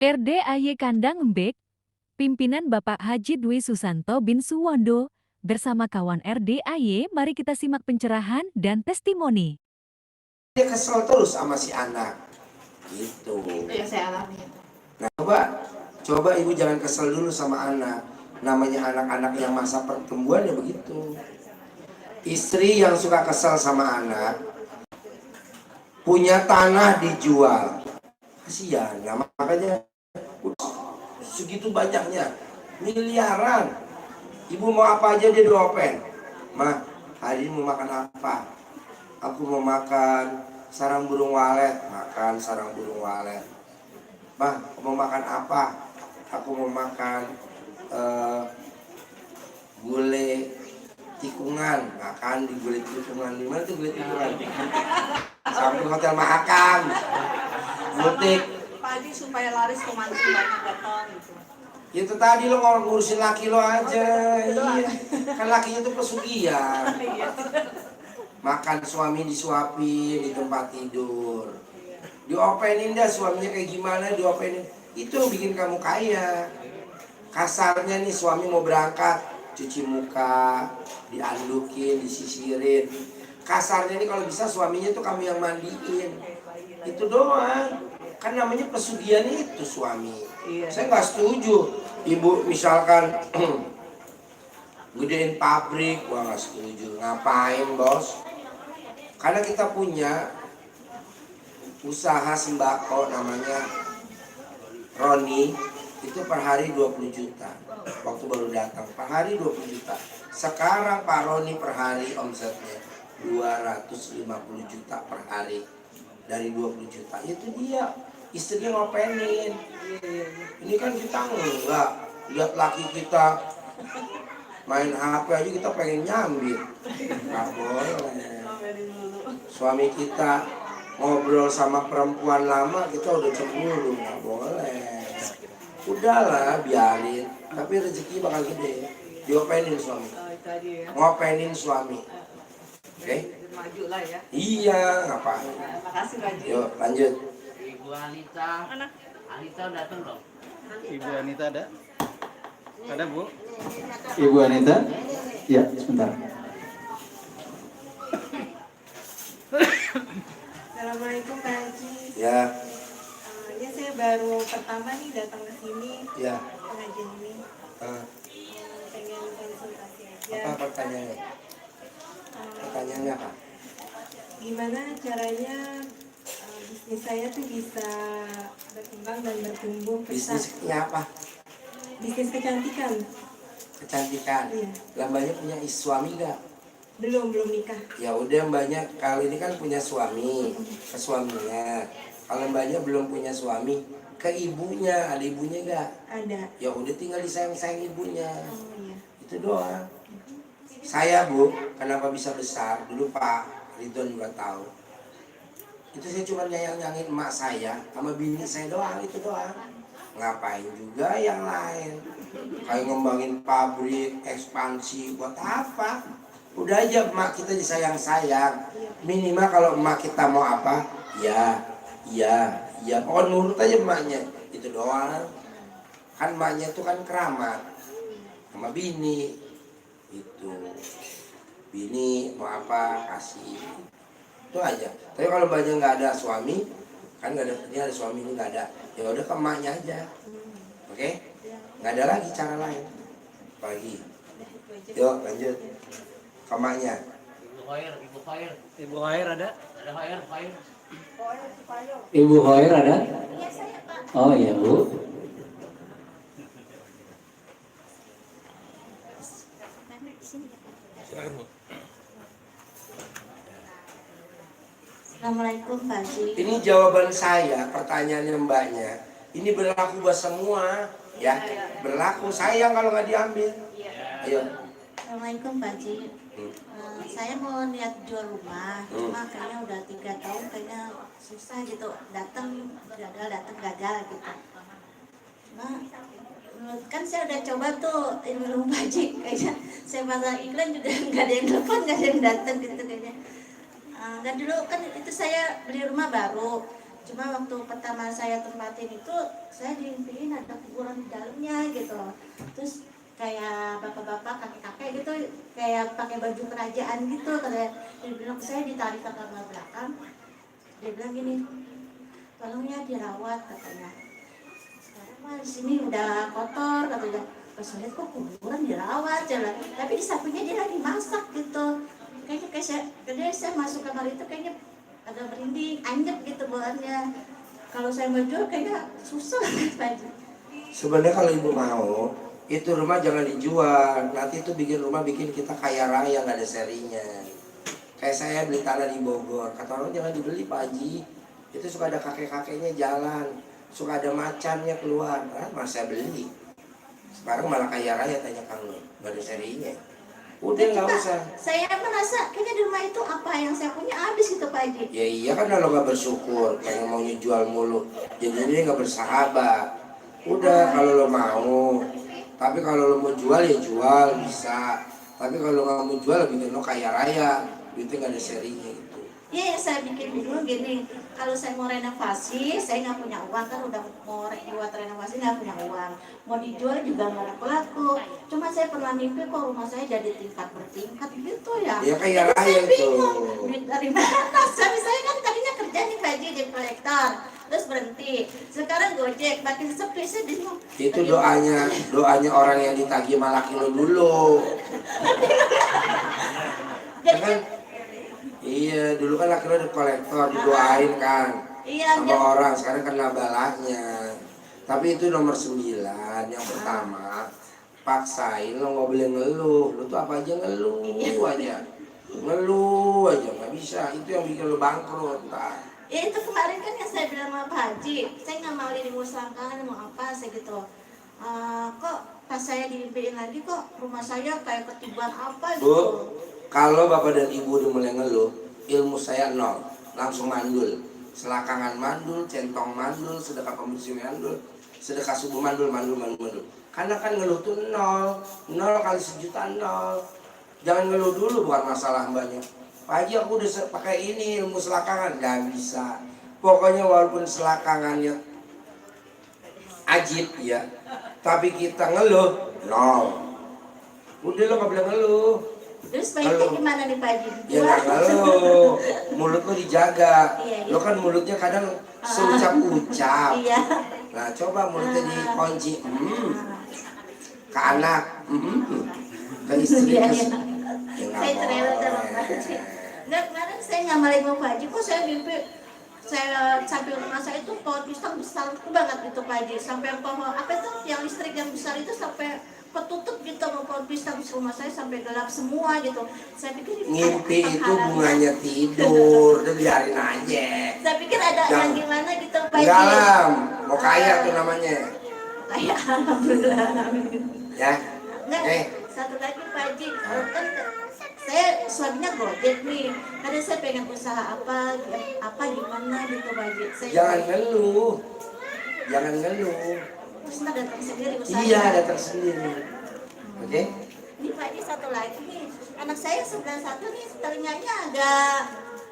RDAY Kandang Embek, pimpinan Bapak Haji Dwi Susanto bin Suwondo, bersama kawan RDAY, mari kita simak pencerahan dan testimoni. Dia kesel terus sama si anak, gitu. Itu yang saya alami. Nah, coba ibu jangan kesel dulu sama anak. Namanya anak-anak yang masa pertumbuhan ya begitu. Istri yang suka kesel sama anak, punya tanah dijual, kasihan. Nah, makanya segitu banyaknya, miliaran. Ibu mau apa aja dia diopen. Ma, hari ini mau makan apa? Aku mau makan sarang burung walet. Makan sarang burung walet. Ma, mau makan apa? Aku mau makan gulai tikungan. Makan di gulai tikungan. Di mana tuh gulai tikungan? Samping Hotel Mahakam. Butik. Pagi supaya laris pemancing banyak datang gitu. Itu tadi lo ngurusin laki lo aja. Iya. Kan lakinya tuh pesugihan. Makan suami disuapin di tempat tidur. Diopenin dah suaminya kayak gimana diopenin. Itu bikin kamu kaya. Kasarnya nih suami mau berangkat, cuci muka, diandukin, disisirin. Kasarnya nih kalau bisa suaminya tuh kamu yang mandiin. Itu doang. Kan namanya pesugihan itu suami. Saya nggak setuju. Ibu misalkan gedein pabrik, wah nggak setuju. Ngapain bos? Karena kita punya usaha sembako namanya Roni, itu per hari 20 juta. Waktu baru datang per hari 20 juta. Sekarang Pak Roni per hari omsetnya 250 juta per hari. Dari 20 juta itu dia istrinya ngopenin. Ini kan kita enggak lihat laki kita main HP aja kita pengen nyambit. Nggak boleh. Suami kita ngobrol sama perempuan lama kita udah cemburu. Nggak boleh. Udahlah biarin. Tapi rezeki bakal gede. Diopenin suami. Ngopenin suami. Oke? Maju lah ya. Iya, ngapain? Makasih Haji. Yuk lanjut. Ibu Anita, Anita datang dong. Ibu Anita ada? Ada Bu? Ibu Anita? Ya, sebentar. Assalamualaikum Pak Haji. Ya, Ya saya baru pertama nih datang ke sini ya. pengajian ini. Pengen konsultasi aja. Apa pertanyaannya? Pertanyaannya apa? Gimana caranya bisnis saya tuh bisa berkembang dan bertumbuh pesat? Bisnisnya apa? Bisnis kecantikan. Kecantikan. Iya. Lah banyak punya suami gak? Belum nikah. Ya udah banyak kali ini kan punya suami, ke suaminya. Kalau mbaknya belum punya suami, ke ibunya, ada ibunya gak? Ada. Ya udah tinggal disayang-sayang ibunya. Oh iya. Itu doang. Saya Bu, kenapa bisa besar? Dulu Pak Ridwan juga tahu. Itu saya cuma nyayang-nyangin emak saya sama bini saya doang, itu doang. Ngapain juga yang lain? Kayak ngembangin pabrik, ekspansi, buat apa? Udah aja emak kita disayang-sayang. Minimal kalau emak kita mau apa, ya, pokoknya nurut aja emaknya. Itu doang. Kan emaknya itu kan keramat sama bini. Itu bini mau apa kasih, itu aja. Tapi kalau mbaknya nggak ada suami, kan nggak ada, ini ada suami ini nggak ada, ya udah ke emaknya aja. Oke? Nggak ada lagi cara lain pagi. Yuk lanjut ke emaknya. Ibu Khair ada? Ada Khair. Ibu Khair ada? Oh iya Bu. Assalamualaikum Pak Haji. Ini jawaban saya, pertanyaannya mbaknya. Ini berlaku buat semua, ya. Berlaku, sayang kalau nggak diambil. Ayo. Assalamualaikum Pak Haji. Saya mau niat jual rumah, cuma kayaknya udah 3 tahun kayaknya susah gitu. Datang gagal gitu. Nah, kan saya udah coba tuh ilmu rumah Haji, kayaknya saya pasang iklan juga nggak ada yang telepon, nggak ada yang datang gitu kayaknya. Dan dulu kan itu saya beli rumah baru, Cuma waktu pertama saya tempatin itu, saya dimimpiin ada kuburan di dalamnya gitu. Terus kayak bapak-bapak, kakek-kakek gitu, kayak pakai baju kerajaan gitu. Kayak dia bilang, saya ditarik ke kamar belakang. Dia bilang gini, tolong ya dirawat katanya. Sekarang mah di sini udah kotor katanya. Pas lihat kok kuburan dirawat jalan. Tapi di sampingnya dia lagi masak gitu. Kayaknya saya masuk kamar itu kayaknya agak merinding, anjep gitu bawaannya. Kalau saya mau jual kayaknya susah Pak Haji. Sebenarnya kalau ibu mau, itu rumah jangan dijual. Nanti itu bikin rumah bikin kita kaya raya, nggak ada serinya. Kayak saya beli tanah di Bogor, kata orang jangan dibeli Pak Haji. Itu suka ada kakek-kakeknya jalan, suka ada macannya keluar. Masa beli? Sekarang malah kaya raya, tanya Kang Nur, nggak ada serinya. Udah nggak usah. Saya merasa kayaknya di rumah itu apa yang saya punya habis gitu Pak Haji. Ya iya kan kalau nggak bersyukur, kayak maunya jual mulu, jadi dia nggak bersahabat. Udah kalau lo mau, tapi kalau lo mau jual ya jual bisa. Tapi kalau nggak mau jual bikin lo kaya raya, itu nggak ada serinya gitu. Iya, yang saya bikin bingung gini, kalau saya mau renovasi, saya nggak punya uang kan, udah mau buat renovasi nggak punya uang, mau dijual juga nggak laku. Cuma saya pernah mimpi kok rumah saya jadi tingkat bertingkat gitu ya. Ya kaya Jadi raya saya itu. bingung, duit dari mana? Suami saya kan tadinya kerja di Baji jadi kolektor, terus berhenti. Sekarang Gojek, makin sepi, saya bingung. Itu doanya orang yang ditagih malaki lo dulu. Jadi Ya kan? Iya, dulu kan laki lo di kolektor, didoain kan iya, sama orang, sekarang kena balaknya. Tapi itu nomor 9, yang pertama, paksain lo nggak boleh ngeluh. Lo tuh apa aja ngeluh aja. Ngeluh aja, nggak bisa. Itu yang bikin lo bangkrut, Pak. ya itu kemarin kan yang saya bilang sama Pak Haji, saya nggak mau dirimut selangkangan, mau apa, saya gitu. Kok pas saya dimimpiin lagi kok rumah saya kayak ketiban apa gitu. Bu, kalau bapak dan ibu udah mulai ngeluh, ilmu saya 0, langsung mandul. Selakangan mandul, centong mandul, sedekah pembersih mandul, sedekah subuh mandul. Karena kan ngeluh tuh 0 kali sejuta 0. Jangan ngeluh dulu, bukan masalah banyak. Pak Haji aku udah pakai ini ilmu selakangan, gak bisa. Pokoknya walaupun selakangannya ajib ya, tapi kita ngeluh 0. Udah lo gak boleh ngeluh. Terus baiknya gimana nih Pak Haji? Ya nggak ngeluh, mulut lo dijaga. Iya. Lo kan mulutnya kadang seucap-ucap. Iya. Nah coba mulutnya dikunci, ke anak, ke istri, Iya, ke iya. ya nggak Saya cerewet sama boleh. Pak Haji. Nggak, kemarin saya ngamalin sama Pak Haji, kok saya mimpi saya sampai rumah saya itu pohon pisang besar banget itu Pak Haji, sampai pohon apa itu yang listrik yang besar itu sampai ketutup gitu sama pohon pisang di rumah saya sampai gelap semua gitu. Saya pikir ini Ngimpi ada itu halangan. bunganya tidur, udah biarin aja. Saya pikir ada Jangan. yang gimana gitu Pak Haji. Dalam, mau kaya tuh namanya, Kayak alhamdulillah. ya. Nggak, Oke. satu lagi Pak Haji, kan saya suaminya Gojek nih, kadang saya pengen usaha apa gimana gitu Pak Haji. Saya Jangan ngeluh, jangan ngeluh. terus ntar datang sendiri usaha. Iya, datang sendiri. Oke? Ini Pak Haji satu lagi nih, anak saya sebelah satu nih telinganya agak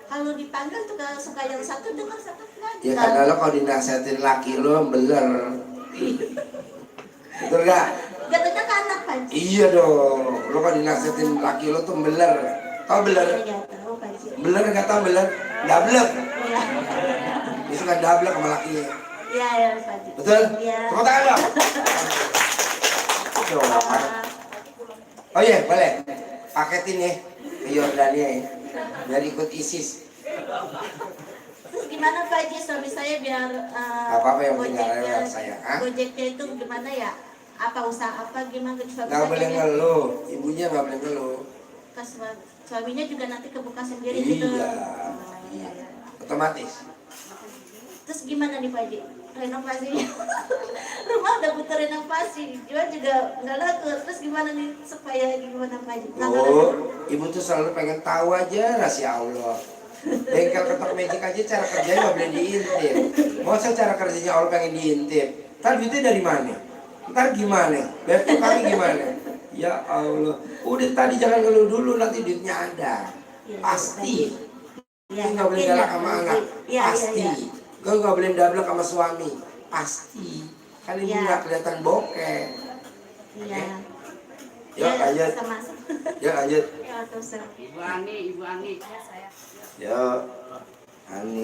kalau dipanggil tuh suka yang satu dengar satu enggak. Ya karena lo kalau dinasihatin laki lo beler. Betul gak? Jatuhnya ke anak Pak Haji. Iya dong. Lo kalau dinasihatin laki lo tuh beler. Tau beler? Iya tahu Pak Haji. Beler gak tau beler? Dablek. Iya. Dia suka dablek sama lakinya. Iya ya Pak Haji. Betul? Iya. Tepuk tangan dong. Oh iya boleh. Paketin ya ke Yordania ya. Biar ikut ISIS. Terus gimana Pak Haji, suami saya biar Apa-apa yang penting gak rewel saya. Hah? Gojeknya itu gimana ya? Apa usaha apa gimana suami Gak boleh saya ngeluh. Ibunya gak boleh ngeluh. suaminya juga nanti kebuka sendiri gitu. Iya. Iya. Otomatis. Terus gimana nih Pak Haji? Renovasinya rumah udah butuh renovasi, jual juga nggak laku. Terus gimana nih supaya gimana Pak Haji? Oh, ibu tuh selalu pengen tahu aja rahasia Allah. Bengkel ketok magic aja cara kerjanya nggak boleh diintip. Masa cara kerjanya Allah pengen diintip? Ntar duitnya dari mana? Ntar gimana? Besok kami gimana? Ya Allah, udah tadi jangan ngeluh dulu, nanti duitnya ada. Pasti. Iya, Nggak boleh galak sama anak. Iya, Pasti. iya. Kau nggak boleh double sama suami. Pasti. Kan ini Ya. nggak kelihatan bokeh. Iya. Yuk lanjut. Sama. Yuk lanjut. Ya, terus. Ibu Ani, Ibu Ani. Yuk. Ani.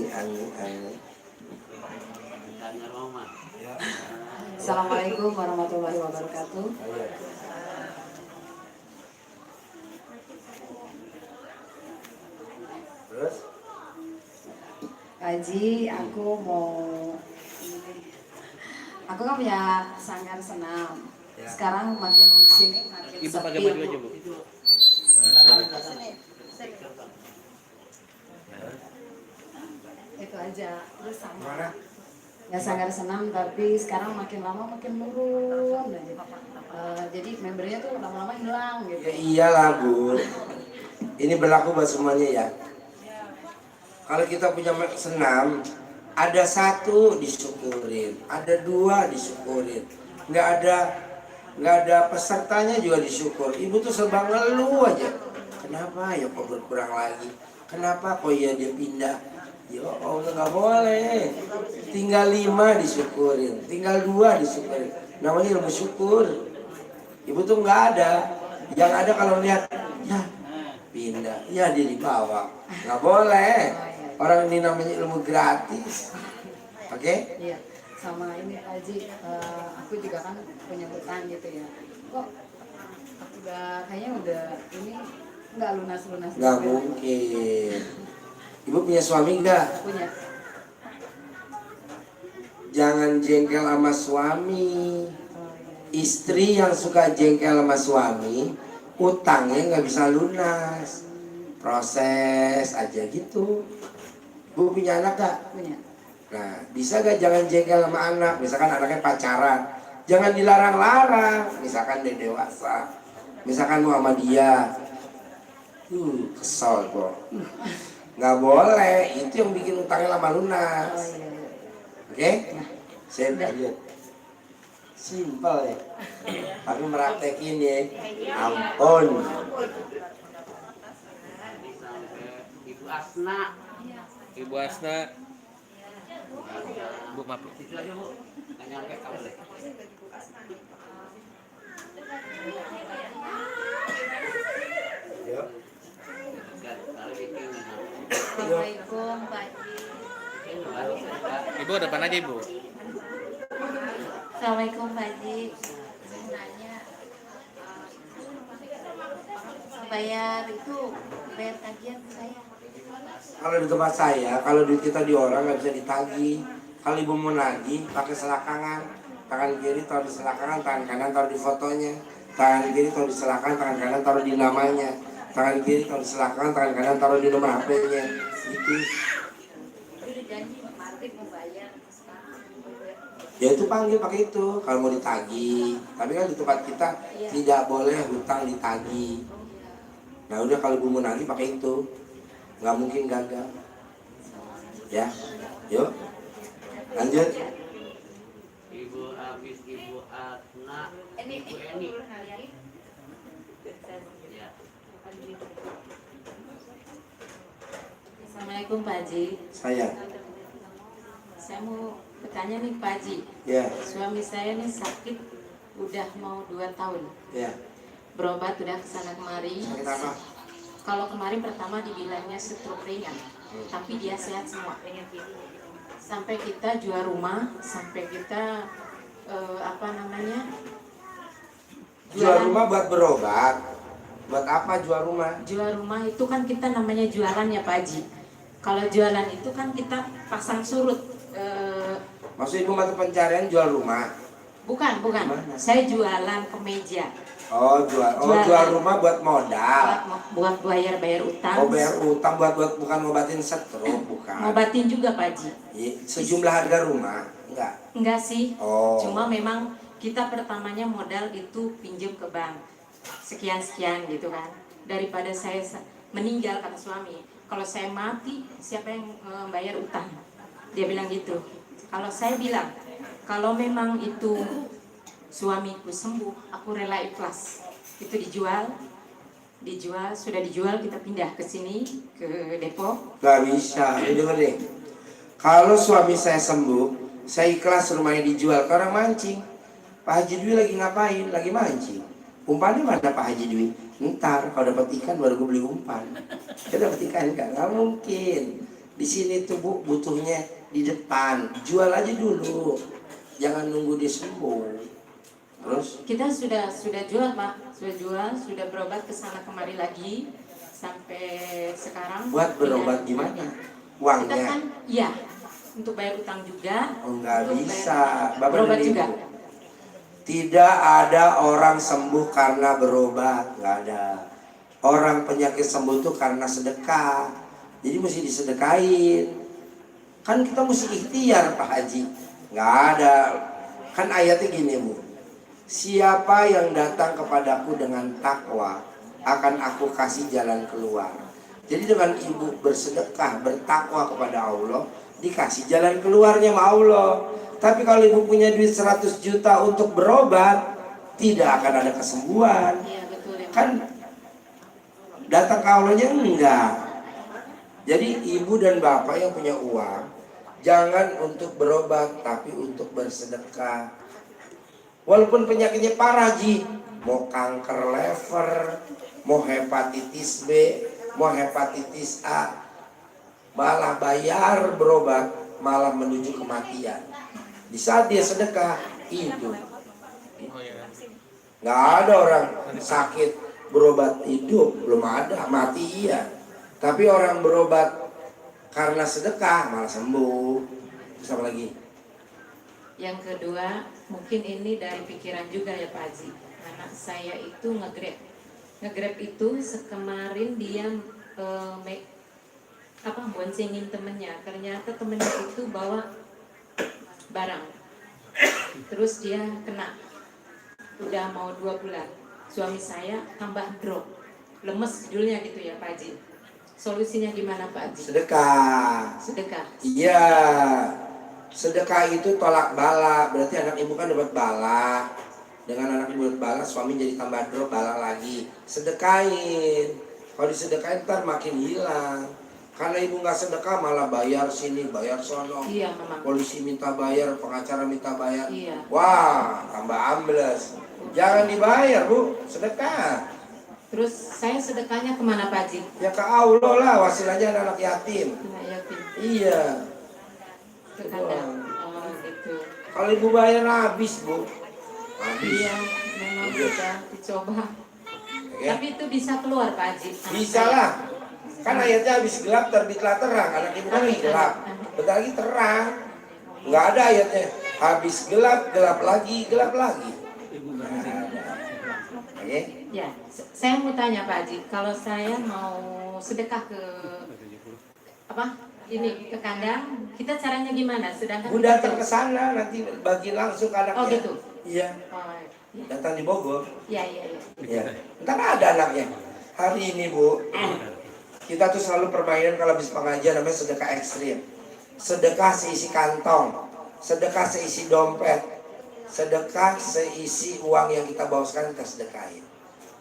Tanya Roma. Assalamualaikum warahmatullahi wabarakatuh. Terus? Haji, aku kan punya sanggar senam. Ya. Sekarang makin kesini makin Ibu sepi. pakai baju aja, Bu. Itu aja. Terus sama. Gimana? Ya sanggar senam, tapi sekarang makin lama makin menurun aja. Jadi membernya tuh lama-lama hilang gitu. Ya iyalah Bu. Ini berlaku buat semuanya ya. Kalau kita punya senam, ada satu disyukurin, ada dua disyukurin, nggak ada pesertanya juga disyukur. Ibu tuh serba ngeluh aja. Kenapa ya kok berkurang lagi? Kenapa kok ya dia pindah? Ya Allah nggak boleh. Tinggal 5 disyukurin, tinggal 2 disyukurin. Namanya ilmu syukur. Ibu tuh nggak ada. Yang ada kalau lihat, ya pindah, ya dia dibawa. Nggak boleh. Orang ini namanya ilmu gratis. Oke? Iya, sama ini Pak Haji, aku juga kan punya hutang gitu ya. Kok aku kayaknya udah ini nggak lunas-lunas. Nggak juga. mungkin. Ibu punya suami nggak? Punya. Jangan jengkel sama suami. Istri yang suka jengkel sama suami, utangnya nggak bisa lunas. Proses aja gitu. Bu punya anak gak? Punya. Nah, bisa gak jangan jengkel sama anak? Misalkan anaknya pacaran, jangan dilarang-larang. Misalkan dia dewasa, misalkan mau sama dia, kesel kok. Nggak boleh, itu yang bikin utangnya lama lunas. Oh iya. Oke? Saya lanjut. Simpel ya. Tapi meraktekin ya. Ampun. Sampai Ibu Asna. Ibu Asna. Bu, maaf. Situ aja, Bu. Nggak nyampe kamu deh. Yuk. Kali bikin nggak nyampe. Assalamualaikum Pak Haji. Ibu depan aja, Ibu. Assalamualaikum Pak Haji. Saya nanya, bayar itu bayar tagihan saya. Kalau di tempat saya, kalau duit kita di orang nggak bisa ditagih. Kalau ibu mau nagih, pakai selakangan. Tangan kiri taruh di selakangan, tangan kanan taruh di fotonya. Tangan kiri taruh di selakangan, tangan kanan taruh di namanya. Tangan kiri taruh di selakangan, tangan kanan taruh di nomor HP-nya. Gitu. Udah janji maghrib mau bayar. Ya itu panggil pakai itu kalau mau ditagih. Tapi kan di tempat kita tidak boleh hutang ditagih. Nah udah kalau ibu mau nagih pakai itu, nggak mungkin gagal. Ya, yuk lanjut. Ibu Abis, Ibu Asna, Ibu Eni. Ya. Assalamualaikum Pak Haji. Saya, Saya mau bertanya nih Pak Haji. ya, Suami saya nih sakit udah mau 2 tahun. ya. Berobat udah kesana kemari. Sakit apa? Kalau kemarin pertama dibilangnya stroke ringan, tapi dia sehat semua. Sampai kita jual rumah, sampai kita Jual rumah buat berobat. Buat apa jual rumah? Jual rumah itu kan kita namanya jualan ya Pak Haji. Kalau jualan itu kan kita pasang surut. Maksud ibu mata pencarian jual rumah? Bukan. Gimana? Saya jualan kemeja. Oh jual rumah buat modal. Buat bayar utang. Oh bayar utang buat bukan ngobatin stroke bukan? Ngobatin juga Pak Haji. Iya, sejumlah harga rumah enggak? Enggak sih. Oh. Cuma memang kita pertamanya modal itu pinjam ke bank. Sekian gitu kan. Daripada saya meninggal kata suami. Kalau saya mati siapa yang bayar utang? Dia bilang gitu. Kalau saya bilang kalau memang itu suamiku sembuh, aku rela ikhlas. Itu dijual, sudah dijual, kita pindah ke sini, ke Depok. Gak bisa, ini denger deh. Kalau suami saya sembuh, saya ikhlas rumahnya dijual ke orang mancing. Pak Haji Dwi lagi ngapain? Lagi mancing. Umpannya mana Pak Haji Dwi? Ntar kalau dapat ikan baru gue beli umpan. Kita dapat ikan kan? Nggak mungkin. Di sini tuh Bu butuhnya di depan. Jual aja dulu. Jangan nunggu dia sembuh. Terus? Kita sudah jual Pak, sudah jual, sudah berobat ke sana kemari lagi sampai sekarang. Buat berobat gimana? Uangnya? Kita kan, iya, untuk bayar utang juga. Oh, nggak untuk bisa. bayar- Bapak berobat dan juga. Ibu. Tidak ada orang sembuh karena berobat, nggak ada. Orang penyakit sembuh itu karena sedekah. Jadi mesti disedekain. Kan kita mesti ikhtiar Pak Haji. Nggak ada. Kan ayatnya gini Bu. Siapa yang datang kepadaku dengan takwa, akan aku kasih jalan keluar. Jadi dengan ibu bersedekah, bertakwa kepada Allah, dikasih jalan keluarnya sama Allah. Tapi kalau ibu punya duit 100 juta untuk berobat, tidak akan ada kesembuhan. Iya betul ya. Kan datang ke Allahnya enggak. Jadi ibu dan bapak yang punya uang, jangan untuk berobat, tapi untuk bersedekah. Walaupun penyakitnya parah Ji, mau kanker lever, mau hepatitis B, mau hepatitis A, malah bayar berobat, malah menuju kematian. Di saat dia sedekah, hidup. Nggak ada orang sakit berobat hidup, belum ada, mati iya. Tapi orang berobat karena sedekah malah sembuh. Terus apa lagi? Yang kedua, mungkin ini dari pikiran juga ya Pak Haji. Anak saya itu nge-grab itu kemarin dia boncengin temennya. Ternyata temennya itu bawa barang. Terus dia kena. Udah mau 2 bulan. Suami saya tambah drop. Lemes judulnya gitu ya Pak Haji. Solusinya gimana Pak Haji? Sedekah. Sedekah. Iya. Sedekah itu tolak bala. Berarti anak ibu kan dapat bala. Dengan anak ibu dapat bala, suami jadi tambah drop bala lagi. Sedekahin. Kalau disedekahin ntar makin hilang. Karena ibu nggak sedekah malah bayar sini, bayar sono. Iya memang. Polisi minta bayar, pengacara minta bayar. Iya. Wah, tambah ambles. Jangan dibayar Bu, sedekah. Terus saya sedekahnya kemana Pak Haji? Ya ke Allah lah, wasilahnya anak yatim. Anak yatim. Iya. Ke kandang. Oh gitu. Kalau ibu bayar habis Bu. Habis. Iya, memang sudah dicoba. Oke. Tapi itu bisa keluar Pak Haji. Anak Bisa saya. lah. Kan ayatnya habis gelap terbitlah terang. Anak ibu kan Amin, gelap. amin. Bentar lagi terang. Nggak ada ayatnya. Habis gelap, gelap lagi, gelap lagi. Nggak ada. Oke. Ya, saya mau tanya Pak Haji, kalau saya mau sedekah ke ke kandang, kita caranya gimana? Sedangkan Bu kita datang jauh. ke sana nanti bagi langsung ke anaknya. Oh gitu. Iya. Oh, ya. Datang di Bogor. Ya, ya, ya. Ya. Ntar ada anaknya. Hari ini Bu, kita tuh selalu permainan kalau habis pengajian namanya sedekah ekstrim. Sedekah seisi kantong, sedekah seisi dompet, sedekah seisi uang yang kita bawa sekarang kita sedekahin.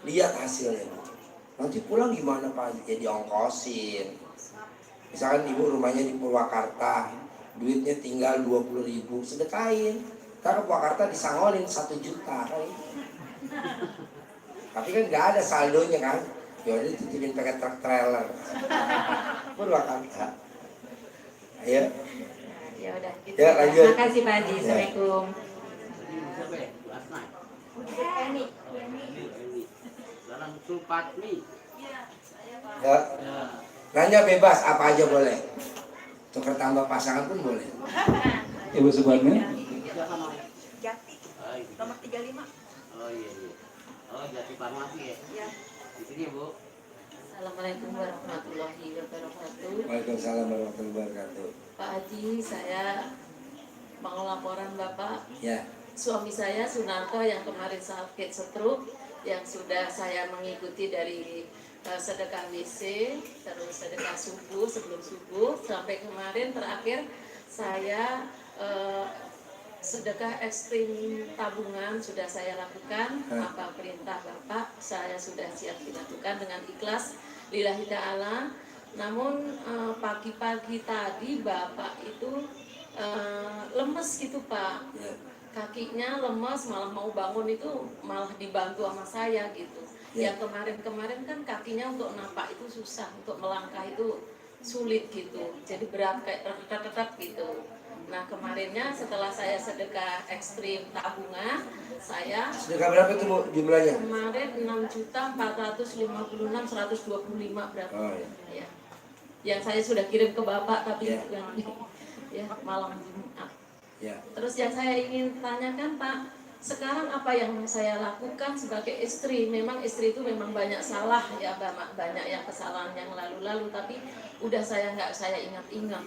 Lihat hasilnya Bu. Nanti pulang gimana Pak? Ya diongkosin. Misalkan ibu rumahnya di Purwakarta, duitnya tinggal 20.000, sedekahin. Ntar ke Purwakarta disangolin 1 juta kali. Tapi kan nggak ada saldonya kan. Ya udah dititipin pakai truk trailer. Purwakarta. Ayo. Ya udah gitu. Ya, lanjut. Terima kasih Pak Haji. Ya. Assalamualaikum. Last night. Dalam Supatmi. Ya. Nanya bebas apa aja boleh. Tukar tambah pasangan pun boleh. Ibu Subarni. Jati, nomor 35. Oh iya iya. Oh Jati Farmasi ya. Ya. Di sini Bu. Assalamualaikum warahmatullahi wabarakatuh. Waalaikumsalam warahmatullahi wabarakatuh. Pak Haji, saya mau laporan Bapak. Ya. Suami saya Sunarto yang kemarin sakit stroke, yang sudah saya mengikuti dari sedekah WC, terus sedekah subuh sebelum subuh, sampai kemarin terakhir saya sedekah ekstrim tabungan sudah saya lakukan. Apa perintah Bapak saya sudah siap dilakukan dengan ikhlas lillahi ta'ala. Namun pagi-pagi tadi Bapak itu lemes gitu Pak. Ya. Kakinya lemes, malah mau bangun itu malah dibantu sama saya gitu. Ya. Yang kemarin-kemarin kan kakinya untuk napak itu susah, untuk melangkah itu sulit gitu. Jadi berat kayak tetap gitu. Nah kemarinnya setelah saya sedekah ekstrim tabungan, saya Sedekah berapa itu Bu jumlahnya? kemarin 6.456.125 berapa? Oh ya. Ya. Yang saya sudah kirim ke Bapak tapi Ya. ya malam Jumat. Ya. Terus yang saya ingin tanyakan Pak, sekarang apa yang saya lakukan sebagai istri? Memang istri itu memang banyak salah ya, banyak yang kesalahan yang lalu-lalu, tapi udah nggak saya ingat-ingat.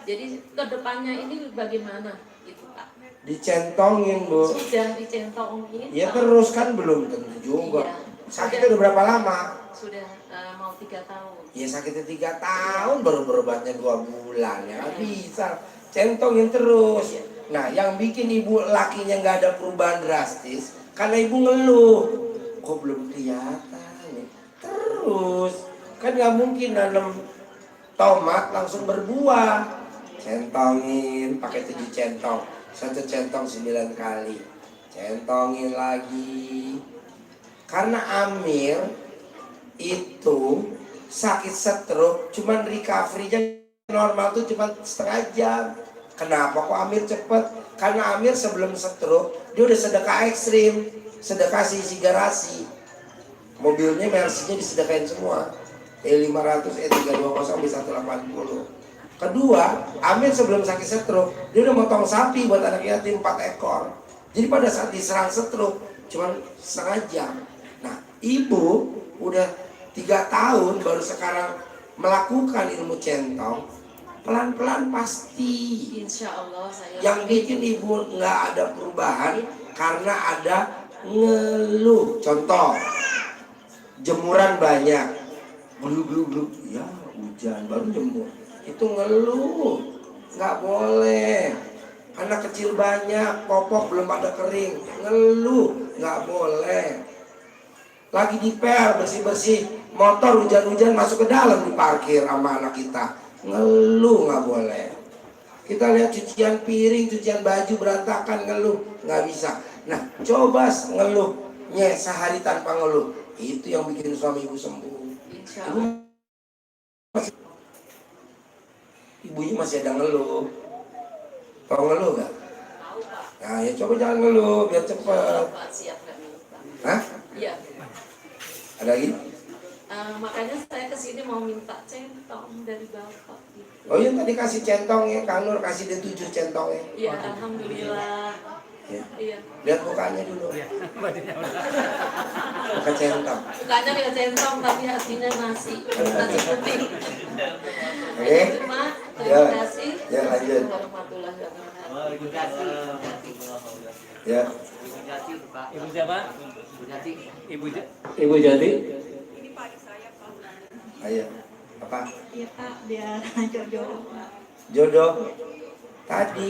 Jadi kedepannya ini bagaimana gitu Pak? Dicentongin Bu. Sudah dicentongin. Ya Pak. terus kan belum tentu juga. Iya. Sakitnya udah berapa lama? Sudah mau 3 tahun. Ya sakitnya 3 tahun, baru berobatnya 2 bulan ya kan bisa. Centongin terus. Nah yang bikin ibu lakinya nggak ada perubahan drastis karena ibu ngeluh. Kok belum kelihatan nih? Terus kan nggak mungkin nanam tomat langsung berbuah. Centongin pakai 7 centong. 1 centong 9 kali. Centongin lagi. Karena Amir itu sakit stroke, cuman recovery-nya normal tuh cuman setengah jam. Kenapa kok Amir cepet? Karena Amir sebelum stroke dia udah sedekah ekstrim, sedekah isi garasi. Mobilnya Mercy-nya disedekahin semua. E500, E320, B180. Kedua, Amir sebelum sakit stroke dia udah motong sapi buat anak yatim 4 ekor. Jadi pada saat diserang stroke cuman setengah jam. Nah, ibu udah 3 tahun baru sekarang melakukan ilmu centong. Pelan-pelan pasti. Insya Allah saya. Yang bikin ibu nggak ada perubahan karena ada ngeluh. Contoh, jemuran banyak, gluk, ya hujan baru jemur. Itu ngeluh, nggak boleh. Anak kecil banyak, popok belum pada kering, ngeluh, nggak boleh. Lagi dipel bersih-bersih, motor hujan-hujan masuk ke dalam diparkir sama anak kita, ngeluh nggak boleh. Kita lihat cucian piring, cucian baju berantakan, ngeluh nggak bisa. Nah coba ngeluhnya sehari tanpa ngeluh, itu yang bikin suami ibu sembuh. Insya Allah. Ibunya masih ada ngeluh. Tahu ngeluh gak? Tahu Pak. Nah ya coba jangan ngeluh biar cepet. Pak siap nggak minta? Hah? Iya. Ada lagi? Makanya saya kesini mau minta centong dari Bapak. Gitu. Oh iya tadi kasih centong ya, Kang Nur kasih dia 7 centong ya. Iya, alhamdulillah. Ya. Iya. Lihat mukanya dulu. Muka centong. Bukannya nggak centong tapi hatinya nasi putih. Oke. Pak, Ya. terima kasih. Ya lanjut. Warahmatullahi wabarakatuh. Ibu Jati. Ya. Ibu Jati Pak. Ibu siapa? Ibu Jati. Ibu Jati. Ini Pak adik saya Pak. Ayo. Apa? Iya Pak, biar jodoh Pak. Jodoh. Tadi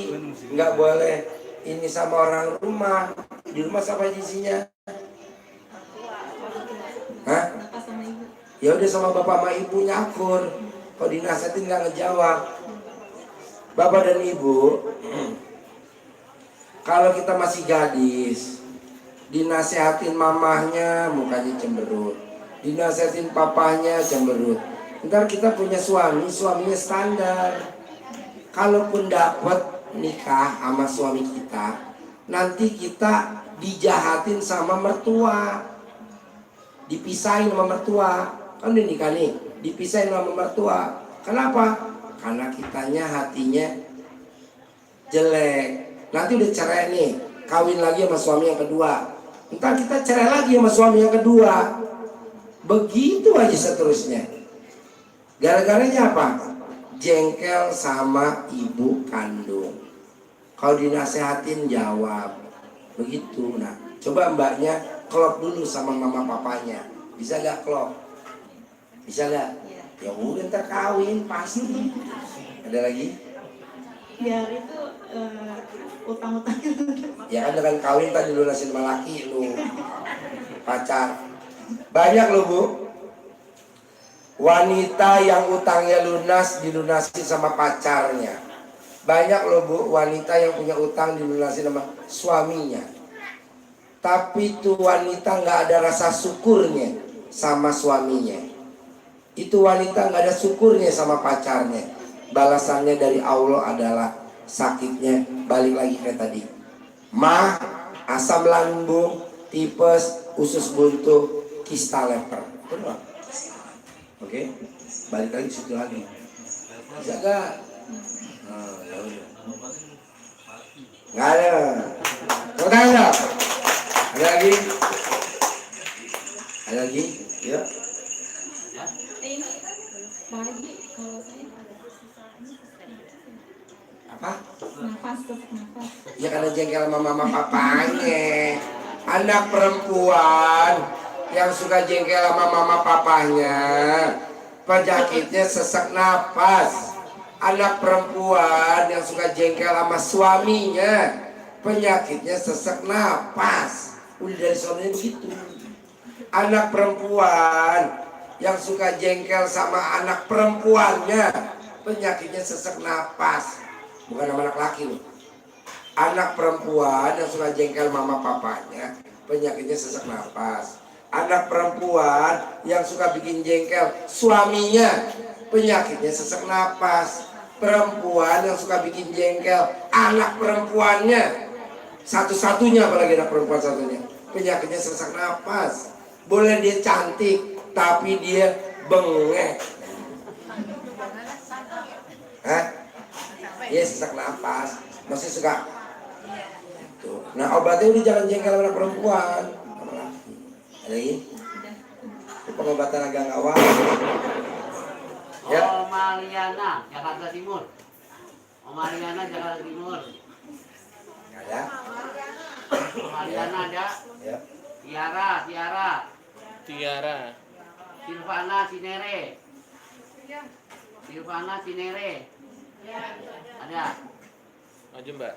nggak boleh ini sama orang rumah. Di rumah siapa isinya? Hah? Bapak sama Ibu. Ya udah sama bapak sama ibu nyakur. Kalau dinasihatin nggak ngejawab. Bapak dan ibu, kalau kita masih gadis, dinasehatin mamahnya mukanya cemberut, dinasehatin papahnya cemberut. Ntar kita punya suami, suaminya standar. Kalaupun dapat nikah sama suami kita, nanti kita dijahatin sama mertua, dipisahin sama mertua. Kan udah nikah nih, dipisahin sama mertua. Kenapa? Karena kitanya hatinya jelek. Nanti udah cerai nih, kawin lagi sama suami yang kedua. Ntar kita cerai lagi sama suami yang kedua. Begitu aja seterusnya. Gara-garanya apa? Jengkel sama ibu kandung. Kalau dinasehatin jawab. Begitu. Nah, coba mbaknya klop dulu sama mama papanya. Bisa gak klop? Bisa gak? Ya udah ntar kawin pasti. Ada lagi? Biar itu utang-utang itu. Ya kan dengan kawin tadi lunasin sama laki lu pacar. Banyak lo Bu. Wanita yang utangnya lunas dilunasi sama pacarnya. Banyak loh bu, wanita yang punya utang dilunasi sama suaminya. Tapi itu wanita nggak ada rasa syukurnya sama suaminya. Itu wanita nggak ada syukurnya sama pacarnya. Balasannya dari Allah adalah sakitnya balik lagi kayak tadi. Mah, asam lambung, tipes, usus buntu, kista leper. Benar? Oke, balik lagi situ lagi. Bisa gak? Ya udah. Nggak ada. Mau tanya? Ada lagi? Ada lagi? Ya. Pagi kalau saya Apa? nafas tuh nafas. Ya karena jengkel sama mama papanya. Anak perempuan yang suka jengkel sama mama papanya, penyakitnya sesak napas. Anak perempuan yang suka jengkel sama suaminya, penyakitnya sesak napas. Udah dari soalnya begitu. Anak perempuan yang suka jengkel sama anak perempuannya, penyakitnya sesak napas. Bukan sama anak laki loh. Anak perempuan yang suka jengkel mama papanya, penyakitnya sesak napas. Anak perempuan yang suka bikin jengkel suaminya, penyakitnya sesak napas. Perempuan yang suka bikin jengkel anak perempuannya, satu-satunya, apalagi anak perempuan satunya, penyakitnya sesak napas. Boleh dia cantik, tapi dia bengek. Hah? Dia sesak napas, masih suka. Tuh. Nah obatnya udah jangan jengkel anak perempuan. Sama laki. Ada lagi? Itu pengobatan agak awal. Ya. Mariana, Jakarta Timur. Mariana, Jakarta Timur. Ada? Mariana ada. Ya. Tiara. Tiara. Silvana Cinere. Ada. Maju Mbak.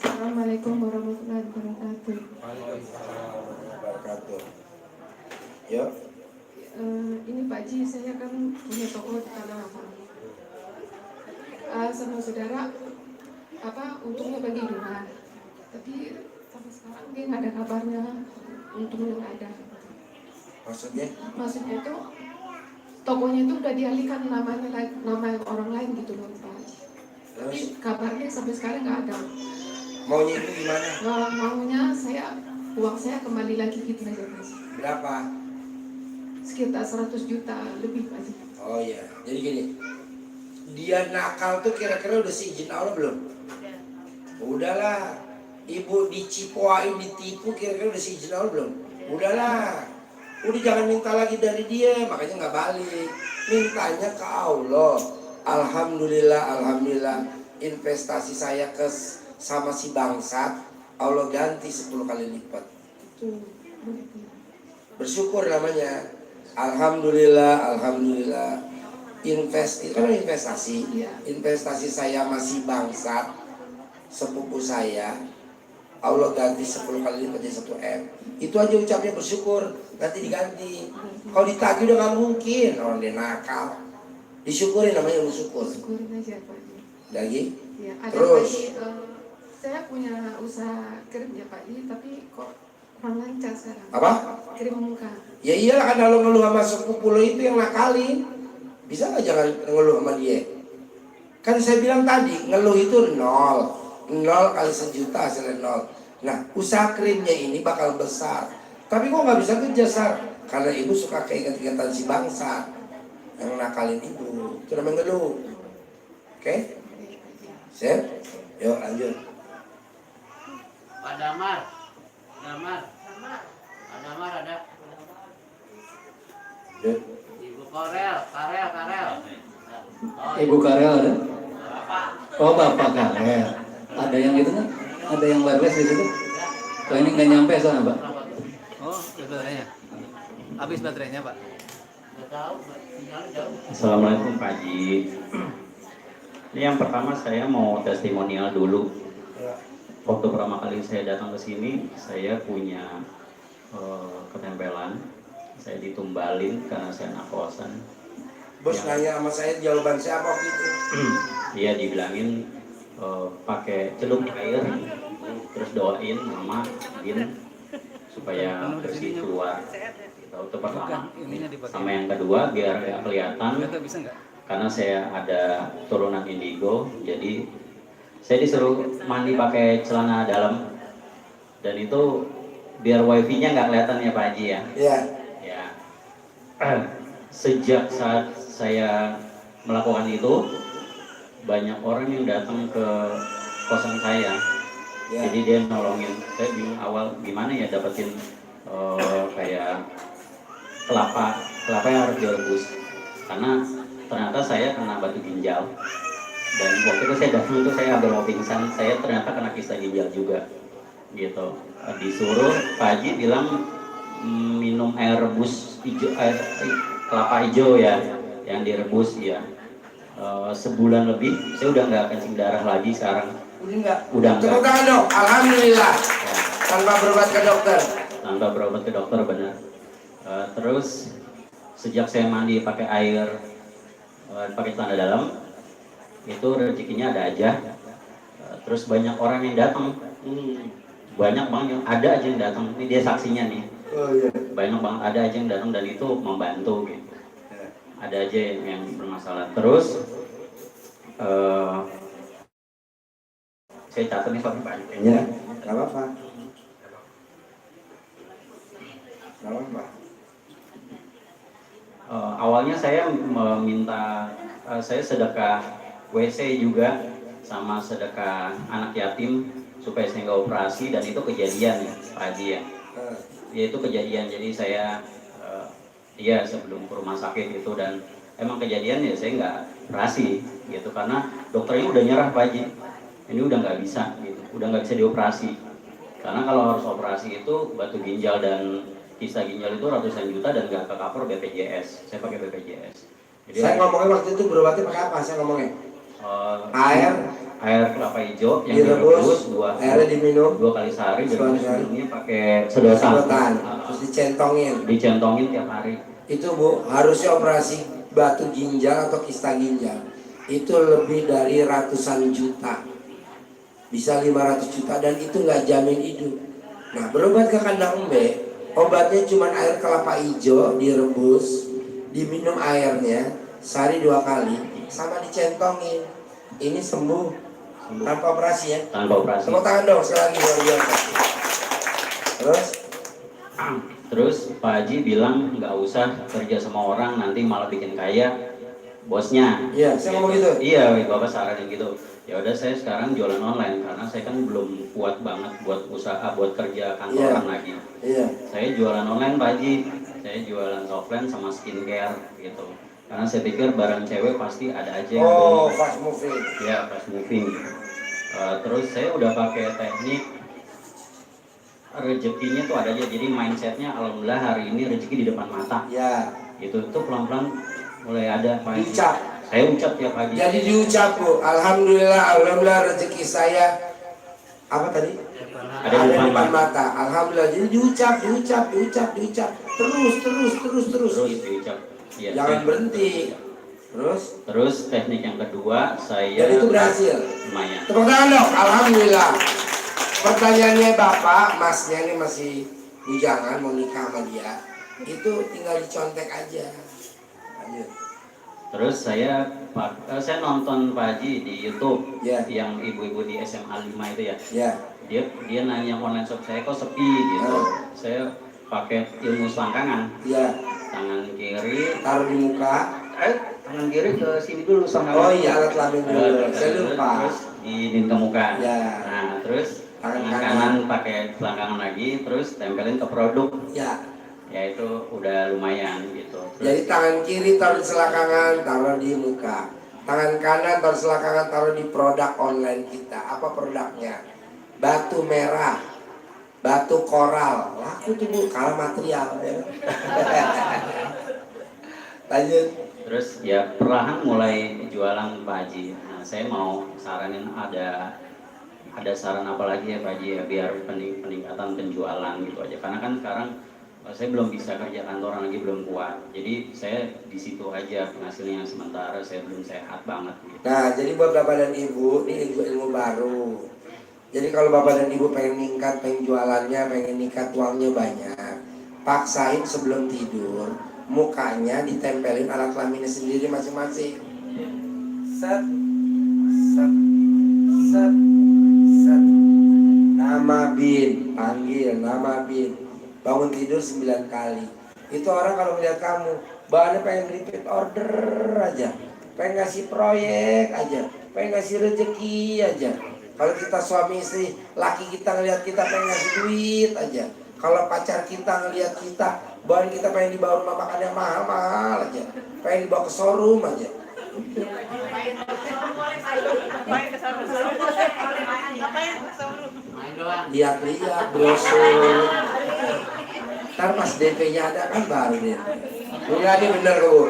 Assalamualaikum warahmatullahi wabarakatuh. Waalaikumsalam warahmatullahi wabarakatuh. Ya. Ini Pak Ji, saya kan punya toko di Tanah Abang. Sama saudara, untungnya bagi dua. Tapi sampai sekarang dia nggak ada kabarnya, untungnya nggak ada. Maksudnya? Maksudnya itu tokonya itu udah dialihkan nama orang lain gitu loh Pak. Tapi kabarnya sampai sekarang nggak ada. Maunya itu gimana? Maunya uang saya kembali lagi gitu aja Pak. Berapa? Sekitar 100 juta lebih Pak. Oh iya, jadi gini. Dia nakal tuh kira-kira udah seizin Allah belum? Udahlah. Ibu dicipoain, ditipu, kira-kira udah seizin Allah belum? Udahlah. Udah jangan minta lagi dari dia, makanya nggak balik. Mintanya ke Allah. Alhamdulillah, investasi saya sama si bangsat, Allah ganti 10 kali lipat. Bersyukur namanya. Alhamdulillah. Investasi saya masih bangsat, sepupu saya, Allah ganti 10 kali lipat jadi 1 M. Itu aja ucapnya bersyukur, nanti diganti. Kalau ditagih udah gak mungkin, orang dia nakal. Disyukuri namanya bersyukur. Syukurin aja Pak. Lagi? Ya, ada Terus? saya punya usaha krim ya Pak, tapi kok kurang lancar sekarang. Apa? Krim muka. Ya iyalah kan kalau ngeluh sama sepupu lo itu yang nakalin. Bisa gak jangan ngeluh sama dia? Kan saya bilang tadi, ngeluh itu 0 kali 1.000.000 hasilnya 0. Nah, usaha krimnya ini bakal besar. Tapi kok nggak bisa kerja, Sar? Karena ibu suka keinget-ingetan si bangsa yang nakalin ibu. Itu namanya ngeluh. Oke? Siap? Yuk lanjut. Pak Damar ada. Lanjut. Ibu Karel. Ibu Karel ada? Oh Bapak Karel. Ada yang itu nggak? Ada yang wireless di situ? Oh ini nggak nyampe soalnya Pak. Oh baterainya. Habis baterainya Pak. Nggak tahu, sinyalnya jauh. Assalamualaikum Pak Haji. Ini yang pertama saya mau testimonial dulu. Ya. Waktu pertama kali saya datang ke sini, saya punya ketempelan. Saya ditumbalin karena saya narkosan. Bos nanya sama saya, jawaban saya apa waktu itu? Iya, dibilangin pakai celup air, terus doain mama, Din, supaya bersih keluar. Itu pertama. Sama yang kedua, biar nggak kelihatan, karena saya ada turunan indigo, jadi saya disuruh mandi pakai celana dalam, dan itu biar wifi-nya nggak kelihatan ya Pak Haji ya. Iya. Ya. Sejak saat saya melakukan itu, banyak orang yang datang ke kosan saya. Ya. Jadi dia nolongin. Saya bingung awal gimana ya dapetin kayak kelapa yang harus direbus, karena ternyata saya kena batu ginjal, dan waktu itu saya datang itu saya hampir mau pingsan. Saya ternyata kena kista ginjal juga gitu. Disuruh Pak Haji bilang minum air rebus air kelapa hijau ya, yang direbus ya. Sebulan lebih saya udah nggak kencing darah lagi sekarang. Udah enggak. Tepuk tangan dong, alhamdulillah. Ya. Tanpa berobat ke dokter. Tanpa berobat ke dokter, benar. Terus sejak saya mandi pakai air, pakai celana dalam, itu rezekinya ada aja. Terus banyak orang yang datang, banyak banget yang ada aja yang datang. Ini dia saksinya nih. Oh, iya. Banyak banget ada aja yang datang dan itu membantu gitu. Ada aja yang bermasalah. Terus saya catat nih soal banyak. Ya, nggak apa-apa. Nggak apa-apa. Awalnya saya meminta, saya sedekah WC juga, sama sedekah anak yatim supaya saya nggak operasi, dan itu kejadian ya Pak Haji ya. Ya itu kejadian, jadi saya iya sebelum ke rumah sakit itu, dan emang kejadian ya saya nggak operasi gitu, karena dokternya udah nyerah Pak Haji, ini udah nggak bisa gitu, udah nggak bisa dioperasi, karena kalau harus operasi itu batu ginjal dan kista ginjal itu ratusan juta dan nggak ke cover BPJS. Saya pakai BPJS. Jadi Saya ngomongnya waktu itu berobatnya pakai apa? Saya ngomongnya air kelapa hijau yang direbus, airnya diminum 2 kali sehari, dan minumnya pakai sedotan, terus dicentongin tiap hari. Itu Bu, harusnya operasi batu ginjal atau kista ginjal itu lebih dari ratusan juta, bisa 500 juta, dan itu nggak jamin hidup. Nah, berobat ke kandang embe, obatnya cuma air kelapa hijau direbus, diminum airnya sehari 2 kali, sama dicentongin. Ini sembuh tanpa operasi ya? Tanpa operasi. Tepuk tangan dong sekali lagi, luar biasa. Terus Pak Haji bilang nggak usah kerja sama orang, nanti malah bikin kaya bosnya. Iya, saya ngomong gitu. Iya, Bapak saranin gitu. Ya udah, saya sekarang jualan online karena saya kan belum kuat banget buat usaha, buat kerja kantoran lagi. Iya. Saya jualan online Pak Haji. Saya jualan softline sama skincare gitu. Karena saya pikir barang cewek pasti ada aja yang beli. Fast moving. Ya, fast moving. Terus saya udah pakai teknik rezekinya tuh ada aja. Jadi mindsetnya alhamdulillah hari ini rezeki di depan mata. Ya. Itu tuh pelan-pelan mulai ada Pak Haji. Diucap. Saya ucap tiap pagi. Jadi diucap Bu, alhamdulillah rezeki saya apa tadi? Ada di depan mata. Alhamdulillah. Jadi diucap. Terus. diucap. Ya, Jangan berhenti. Terus teknik yang kedua saya. Dan itu berhasil. Lumayan. Tepuk tangan dong. Alhamdulillah. Pertanyaannya Bapak, Masnya ini masih bujangan mau nikah sama dia, itu tinggal dicontek aja. Lanjut. Terus saya nonton Pak Haji di YouTube yang ibu-ibu di SMA 5 itu ya. Dia nanya online shop saya kok sepi gitu. Saya pakai ilmu selangkangan. Tangan kiri taruh di muka. Tangan kiri ke sini dulu sama. Oh iya, alat kelamin dulu. Saya lupa. Terus di ke muka. Nah, terus tangan kanan pakai selangkangan lagi, terus tempelin ke produk. Ya itu udah lumayan gitu. Jadi tangan kiri taruh di selangkangan, taruh di muka. Tangan kanan taruh selangkangan, taruh di produk online kita. Apa produknya? Batu merah, batu koral. Laku tuh Bu, kalah material ya. Lanjut. Terus ya perlahan mulai jualan Pak Haji. Nah, saya mau saranin ada saran apa lagi ya Pak Haji ya biar peningkatan penjualan gitu aja. Karena kan sekarang saya belum bisa kerja kantoran lagi, belum kuat. Jadi saya di situ aja penghasilannya sementara, saya belum sehat banget gitu. Nah, jadi buat Bapak dan Ibu, ini ilmu baru. Jadi kalau Bapak dan Ibu pengen meningkat, pengen jualannya, pengen meningkat uangnya banyak, paksain sebelum tidur, mukanya ditempelin alat kelaminnya sendiri masing-masing. Set, set, set, set. Nama Bin, panggil nama Bin. Bangun tidur 9 kali. Itu orang kalau melihat kamu, bahannya pengen repeat order aja, pengen ngasih proyek aja, pengen ngasih rezeki aja. Kalau kita suami istri, laki kita ngelihat kita pengen ngasih duit aja. Kalau pacar kita ngelihat kita, bahan kita pengen dibawa rumah makan yang mahal-mahal aja, pengen dibawa ke showroom aja. Lihat-lihat brosur. Ntar pas DP-nya ada kan baru deh. Ini bener Bu.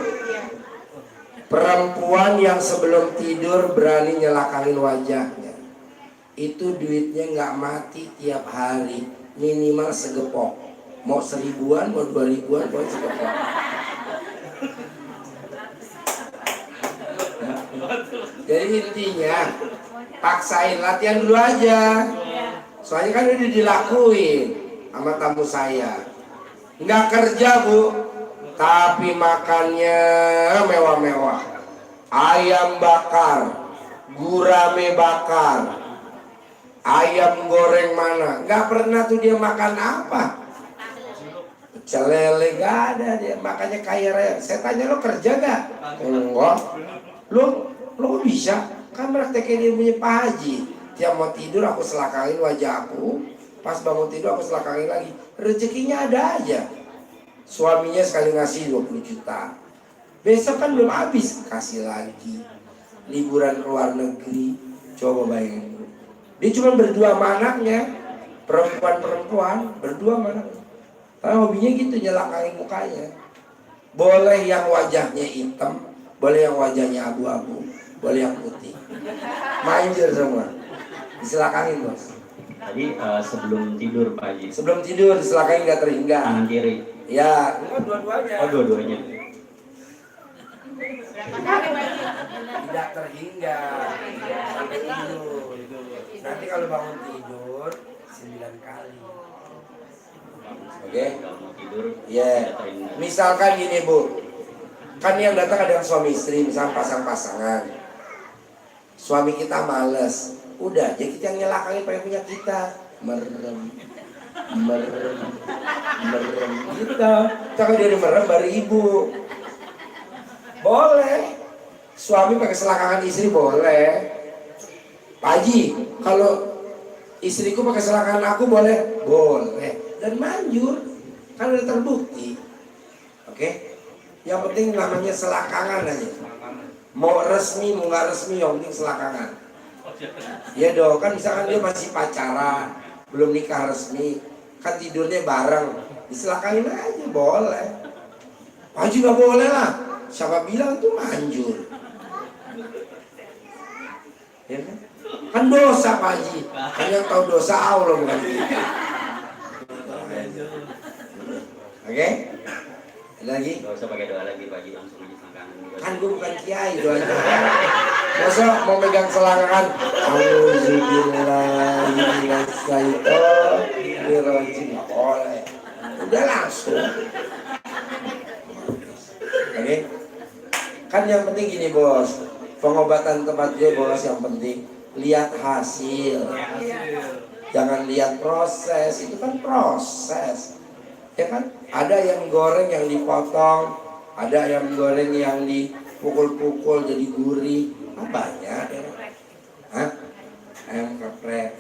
Perempuan yang sebelum tidur berani nyelakain wajahnya, itu duitnya nggak mati tiap hari, minimal segepok. Mau 1000-an, mau 2000-an, mau segepok. Jadi intinya paksain, latihan dulu aja. Soalnya kan udah dilakuin sama tamu saya. Nggak kerja Bu, tapi makannya mewah-mewah. Ayam bakar, gurame bakar, ayam goreng mana. Nggak pernah tuh dia makan apa. Pecel lele nggak ada dia, makanya kaya raya. Saya tanya lo kerja nggak? Enggak. Lo kok bisa? Kan praktekin ilmunya Pak Haji. Tiap mau tidur aku selakain wajah aku, pas bangun tidur aku selakain lagi. Rezekinya ada aja. Suaminya sekali ngasih 20 juta, besok kan belum habis, kasih lagi. Liburan ke luar negeri, coba bayangin. Dia cuma berdua sama anaknya, perempuan berdua sama anaknya. Karena hobinya gitu, nyelakain mukanya. Boleh yang wajahnya hitam, boleh yang wajahnya abu-abu, boleh yang putih. Manjur semua, diselakain Bos. Tadi sebelum tidur Pak Haji. Sebelum tidur diselakain nggak terhingga. Kanan kiri. Ya, enggak dua-duanya. Oh dua-duanya. Tidak terhingga sampai tidur. Nanti kalau bangun tidur 9 kali. Oke? Kalau mau tidur. Ya. Misalkan gini Bu, kan yang datang ada suami istri, misalnya pasang-pasangan. Suami kita males, udah jadi kita yang nyelakain pengen punya kita. Merem gitu. Jangan dia merem baru ibu. Boleh. Suami pakai selakangan istri boleh. Pak Haji, kalau istriku pakai selakangan aku boleh? Boleh. Dan manjur. Kan udah terbukti. Oke? Yang penting namanya selakangan aja. Mau resmi, mau nggak resmi, yang penting selakangan. Ya dong, kan misalkan dia masih pacaran, belum nikah resmi, kan tidurnya bareng, diselakain aja, boleh. Pak Haji nggak boleh lah, siapa bilang itu manjur. Ya kan? Kan dosa Pak Haji, kan yang tahu dosa Allah bukan kita. Oke? Ada lagi? Gak usah pakai doa lagi Pak Haji, langsung aja selangkangan. Kan gue bukan kiai doanya. Masa mau megang selangkangan? Auzubillahiminasyaitonirrajim. Nggak boleh. Udah langsung. Oke? Kan yang penting gini Bos, pengobatan tempat dia Bos, yang penting lihat hasil. Jangan lihat proses, itu kan proses. Ya kan? Ada yang goreng yang dipotong, ada yang goreng yang dipukul-pukul jadi gurih. Banyak ya. Hah? Ayam geprek.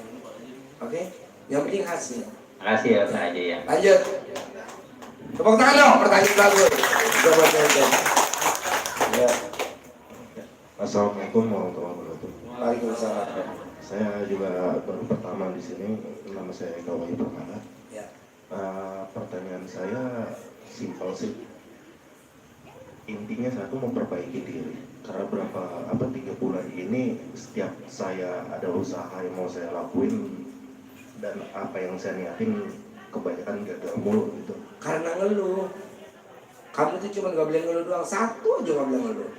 Oke? Yang penting hasil. Makasih ya Pak Haji ya. Lanjut. Tepuk tangan dong, pertanyaan bagus. Coba coba. Ya. Assalamualaikum warahmatullahi wabarakatuh. Waalaikumsalam. Saya juga baru pertama di sini. Nama saya Eka Wahyu Permana. Ya. Pertanyaan saya simpel sih. intinya satu memperbaiki diri. Karena 3 bulan ini setiap saya ada usaha yang mau saya lakuin dan apa yang saya niatin kebanyakan gagal mulu gitu. Karena ngeluh. Kamu tuh cuma gak boleh ngeluh doang, satu aja gak boleh ngeluh.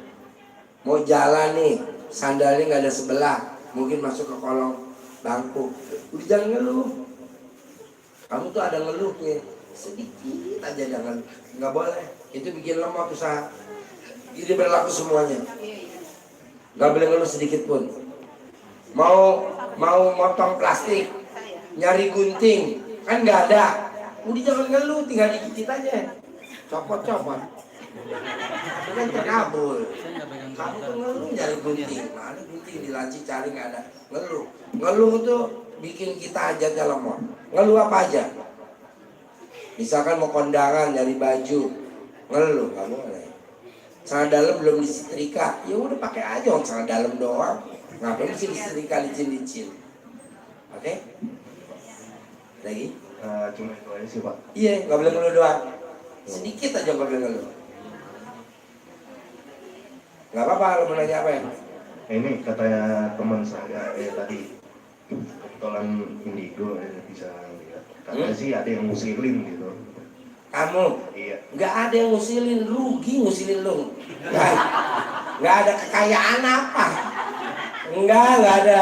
Mau jalan nih, sandalnya gak ada sebelah, mungkin masuk ke kolong bangku. Udah jangan ngeluh. Kamu tuh ada ngeluhnya, sedikit aja jangan, nggak boleh. Itu bikin lemah usaha. Ini berlaku semuanya. Nggak boleh ngeluh sedikit pun. Mau motong plastik, nyari gunting, kan nggak ada. Udah jangan ngeluh, tinggal dikit aja. Copot-copot. Itu kan terkabul. Kamu tuh ngeluh nyari gunting, mana gunting di laci cari nggak ada. Ngeluh. Ngeluh tuh bikin kita hajatnya lemot. Ngeluh apa aja? Misalkan mau kondangan nyari baju, ngeluh nggak boleh. Celana dalam belum disetrika, ya udah pakai aja celana dalam doang. Ngapain mesti disetrika licin-licin? Oke? Lagi? Cuma itu aja sih Pak. Iya, nggak boleh ngeluh doang. Sedikit aja nggak boleh ngeluh. Nggak apa-apa, lo mau nanya apa ya? Ini katanya teman saya tadi kebetulan Indigo bisa lihat. Katanya sih ada yang musilin gitu. Kamu? Iya. Nggak ada yang ngusilin, rugi ngusilin lu. Nggak ada kekayaan apa. Nggak ada.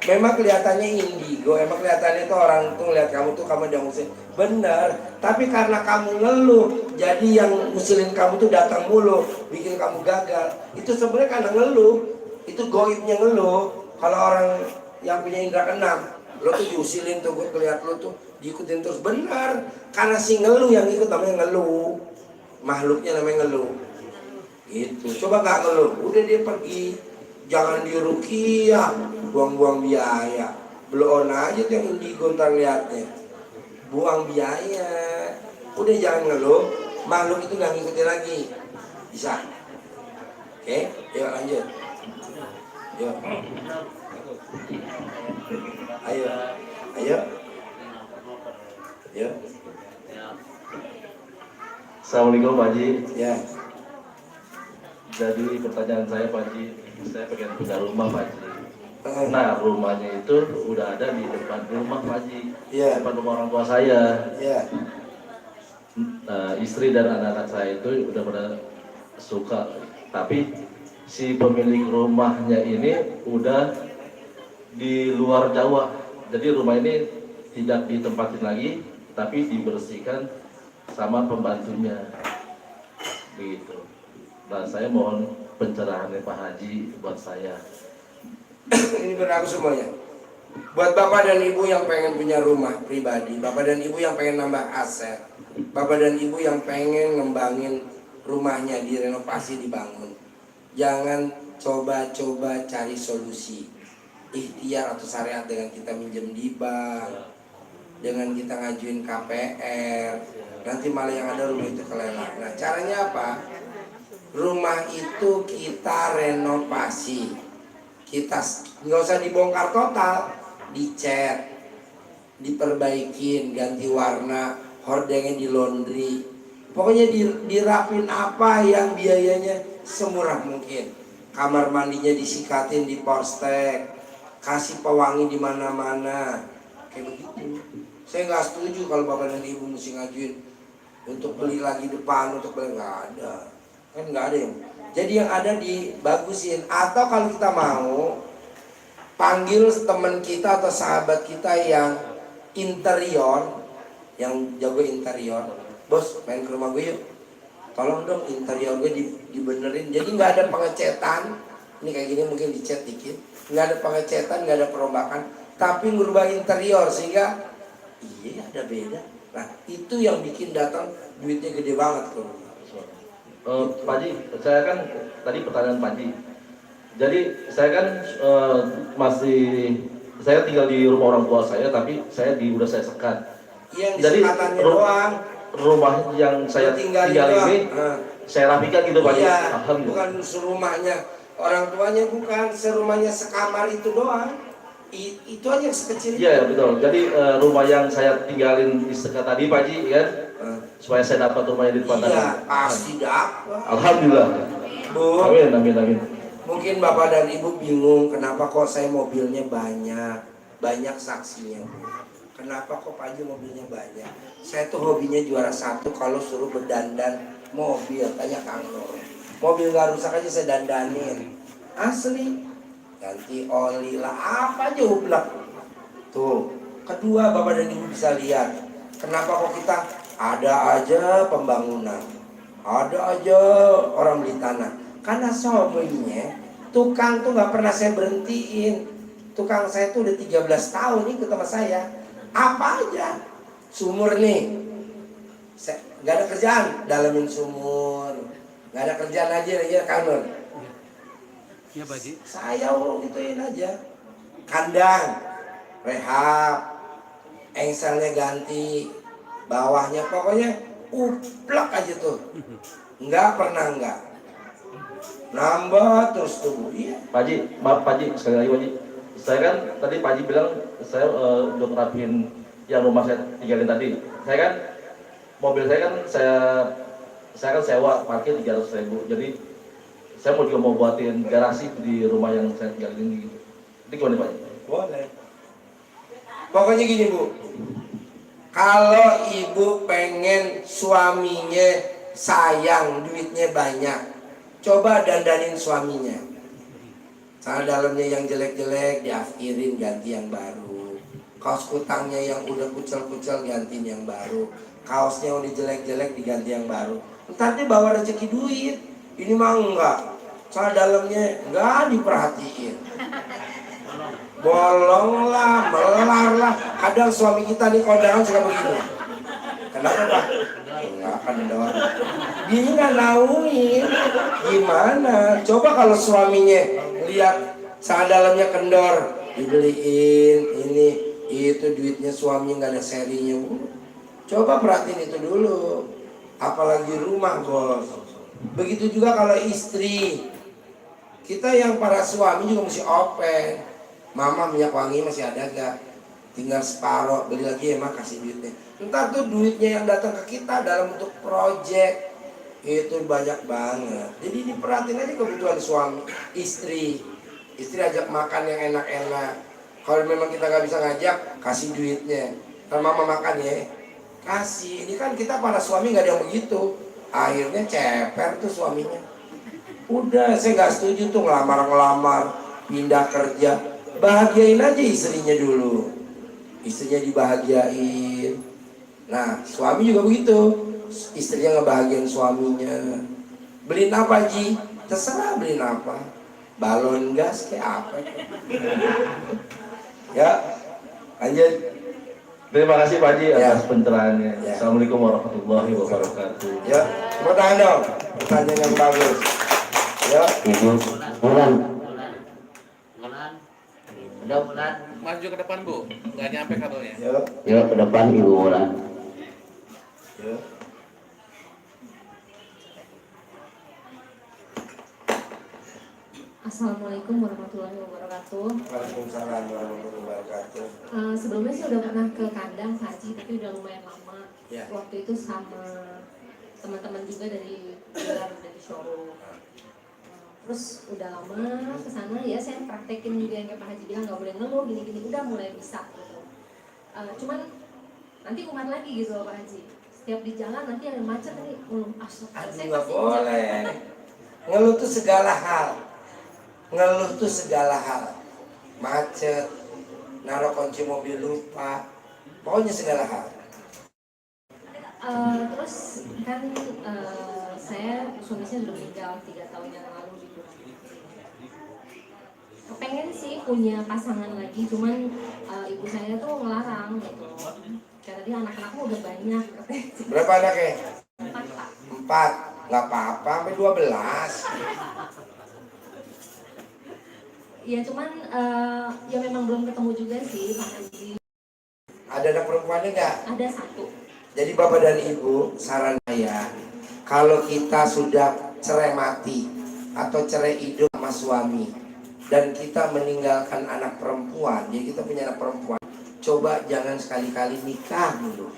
Memang kelihatannya indigo, emang kelihatannya tuh orang tuh ngeliat kamu tuh kamu udah ngusil. Bener, tapi karena kamu ngeluh, jadi yang ngusilin kamu tuh datang mulu, bikin kamu gagal. Itu sebenarnya karena ngeluh, itu goibnya ngeluh. Kalau orang yang punya indra keenam, lo tuh diusilin tuh, gue ngeliat lo tuh diikutin terus. Bener, karena si ngeluh yang ikut namanya ngeluh. Makhluknya namanya ngeluh. Gitu, coba gak ngeluh, udah dia pergi. Jangan dirukiah, buang-buang biaya. Belum aja tuh yang indigo ntar liatnya. Buang biaya. Udah jangan ngeluh, makhluk itu gak ngikutin lagi. Bisa? Oke, yuk lanjut. Yuk. Ayo. Ayo. Yuk. Assalamualaikum Pak Haji. Ya. Jadi pertanyaan saya Pak Haji, saya pengen punya rumah Pak Haji. Nah rumahnya itu udah ada di depan rumah Pak Haji, depan rumah orang tua saya. Istri dan anak-anak saya itu udah pada suka, tapi si pemilik rumahnya ini udah di luar Jawa. Jadi rumah ini tidak ditempatin lagi, tapi dibersihkan sama pembantunya. Begitu. Nah, saya mohon pencerahannya Pak Haji buat saya. Ini berlaku semuanya. Buat bapak dan ibu yang pengen punya rumah pribadi, bapak dan ibu yang pengen nambah aset, bapak dan ibu yang pengen ngembangin rumahnya, direnovasi, dibangun. Jangan coba-coba cari solusi ikhtiar atau syariat dengan kita minjem di bank, dengan kita ngajuin KPR, nanti malah yang ada rumah itu kelelak. Nah caranya apa? Rumah itu kita renovasi, kita nggak usah dibongkar total, dicat, diperbaikin, ganti warna, hordengnya di laundry, pokoknya dirapin apa yang biayanya semurah mungkin. Kamar mandinya disikatin, diporstek, kasih pewangi di mana-mana, kayak begitu. Saya nggak setuju kalau bapak dan ibu mesti ngajuin untuk beli lagi depan, untuk beli, nggak ada. Kan nggak ada yang, jadi yang ada dibagusin. Atau kalau kita mau panggil teman kita atau sahabat kita yang interior, yang jago interior, bos main ke rumah gue yuk, tolong dong interior gue dibenerin. Jadi nggak ada pengecetan, ini kayak gini mungkin dicat dikit, nggak ada pengecetan, nggak ada perombakan, tapi ngubah interior sehingga iya ada beda. Nah itu yang bikin datang duitnya gede banget kalau. Pak Haji, saya kan tadi pertanyaan Pak Haji. Jadi saya kan saya tinggal di rumah orang tua saya, tapi udah saya sekat. Yang jadi doang. Rumah yang saya tinggal ini saya rapikan gitu Pak Haji. Iya, bukan serumahnya orang tuanya, bukan serumahnya sekamar itu doang. Itu aja yang sekecil. Iya betul. Jadi rumah yang saya tinggalin di sekat tadi Pak Haji kan, supaya saya dapat rumahnya di depan tadi. Iya, pasti dapat. Alhamdulillah. Bu, Amin, amin, amin. mungkin Bapak dan Ibu bingung kenapa kok saya mobilnya banyak. Banyak saksinya, Bu. Kenapa kok Pak Haji mobilnya banyak? Saya tuh hobinya juara satu kalau suruh berdandan mobil. Tanya Kang Nur. Mobil gak rusak aja saya dandanin. Asli. Ganti oli lah, apa aja ublak. Tuh. Kedua, Bapak dan Ibu bisa lihat. Kenapa kok kita ada aja pembangunan. Ada aja orang beli tanah. Karena suaminya, tukang tuh gak pernah saya berhentiin. Tukang saya tuh udah 13 tahun ikut sama saya. Apa aja. Sumur nih. Gak ada kerjaan, dalemin sumur. Gak ada kerjaan aja ya kanur. Iya Pak Haji. Saya gituin aja. Kandang, rehab, engselnya ganti, bawahnya pokoknya uplak aja tuh. Nggak pernah nggak. Nambah terus tuh. Iya. Pak Haji, maaf Pak Haji, sekali lagi Pak Haji. Saya kan tadi Pak Haji bilang saya udah ngerapiin yang rumah saya tinggalin tadi. Saya kan mobil saya kan saya kan sewa parkir 300.000. Jadi saya juga mau buatin garasi di rumah yang saya tinggalin ini. Ini gimana Pak? Boleh. Pokoknya gini Bu. Kalau ibu pengen suaminya sayang, duitnya banyak, coba dandanin suaminya. Salah dalamnya yang jelek-jelek diakhirin, ganti yang baru. Kaos kutangnya yang udah kucel-kucel gantiin yang baru. Kaosnya udah jelek-jelek diganti yang baru. Ntar dia bawa rezeki duit. Ini mah enggak. Salah dalamnya enggak diperhatiin. Bolong lah, melar lah. Kadang suami kita nih kondangan suka begitu. Kenapa Pak? Enggak kendor. Dia nggak naungin. Gimana? Coba kalau suaminya lihat saat dalamnya kendor, dibeliin ini itu, duitnya suaminya nggak ada serinya Bu. Coba perhatiin itu dulu. Apalagi rumah bos. Begitu juga kalau istri. Kita yang para suami juga mesti open. Mama minyak wangi masih ada gak? Tinggal separoh, beli lagi ya mak, kasih duitnya. Ntar tuh duitnya yang datang ke kita dalam bentuk project itu banyak banget. Jadi diperhatiin aja kebutuhan suami, istri. Istri ajak makan yang enak-enak. Kalau memang kita gak bisa ngajak, kasih duitnya. Kalau mama makan ya, kasih. Ini kan kita para suami gak ada yang begitu. Akhirnya ceper tuh suaminya. Udah, saya gak setuju tuh ngelamar-ngelamar, pindah kerja. Bahagiain aja istrinya dulu. Istrinya dibahagiain. Nah, suami juga begitu. Istrinya ngebahagiain suaminya. Beliin apa Ji? Terserah beliin apa. Balon gas kayak apa. Ya, lanjut. Terima kasih Pak Haji Ya. atas pencerahannya. Ya. Assalamualaikum warahmatullahi wabarakatuh. Ya, tepuk tangan dong. Pertanyaan yang bagus. Ya. Bulan. Udah bulan. Maju ke depan Bu, nggak nyampe kabelnya. Ya. Yuk ke depan Ibu Bulan. Ya. Assalamualaikum warahmatullahi wabarakatuh. Waalaikumsalam warahmatullahi wabarakatuh. Sebelumnya sih udah pernah ke kandang Pak Haji, tapi udah lumayan lama. Ya. Waktu itu sama teman-teman juga dari luar, dari showroom. Terus udah lama kesana ya, saya praktekin juga yang kayak Pak Haji bilang nggak boleh ngeluh gini-gini, udah mulai bisa gitu. Cuman nanti kumat lagi gitu loh Pak Haji. Setiap di jalan nanti ada macet nih, Aduh nggak boleh. Ngeluh tuh segala hal. Ngeluh tuh segala hal. Macet, naruh kunci mobil lupa, pokoknya segala hal. Terus kan saya suami saya sudah meninggal 3 tahun yang lalu gitu. Pengen sih punya pasangan lagi, cuman ibu saya tuh ngelarang gitu. Karena dia anak-anaknya udah banyak. Berapa anaknya? 4 Pak. 4. Nggak apa-apa, sampai 12. Ya cuman ya memang belum ketemu juga sih Pak Haji. Ada anak perempuannya nggak? Ada 1. Jadi Bapak dan Ibu, saran saya, kalau kita sudah cerai mati atau cerai hidup sama suami dan kita meninggalkan anak perempuan, jadi kita punya anak perempuan, coba jangan sekali-kali nikah dulu.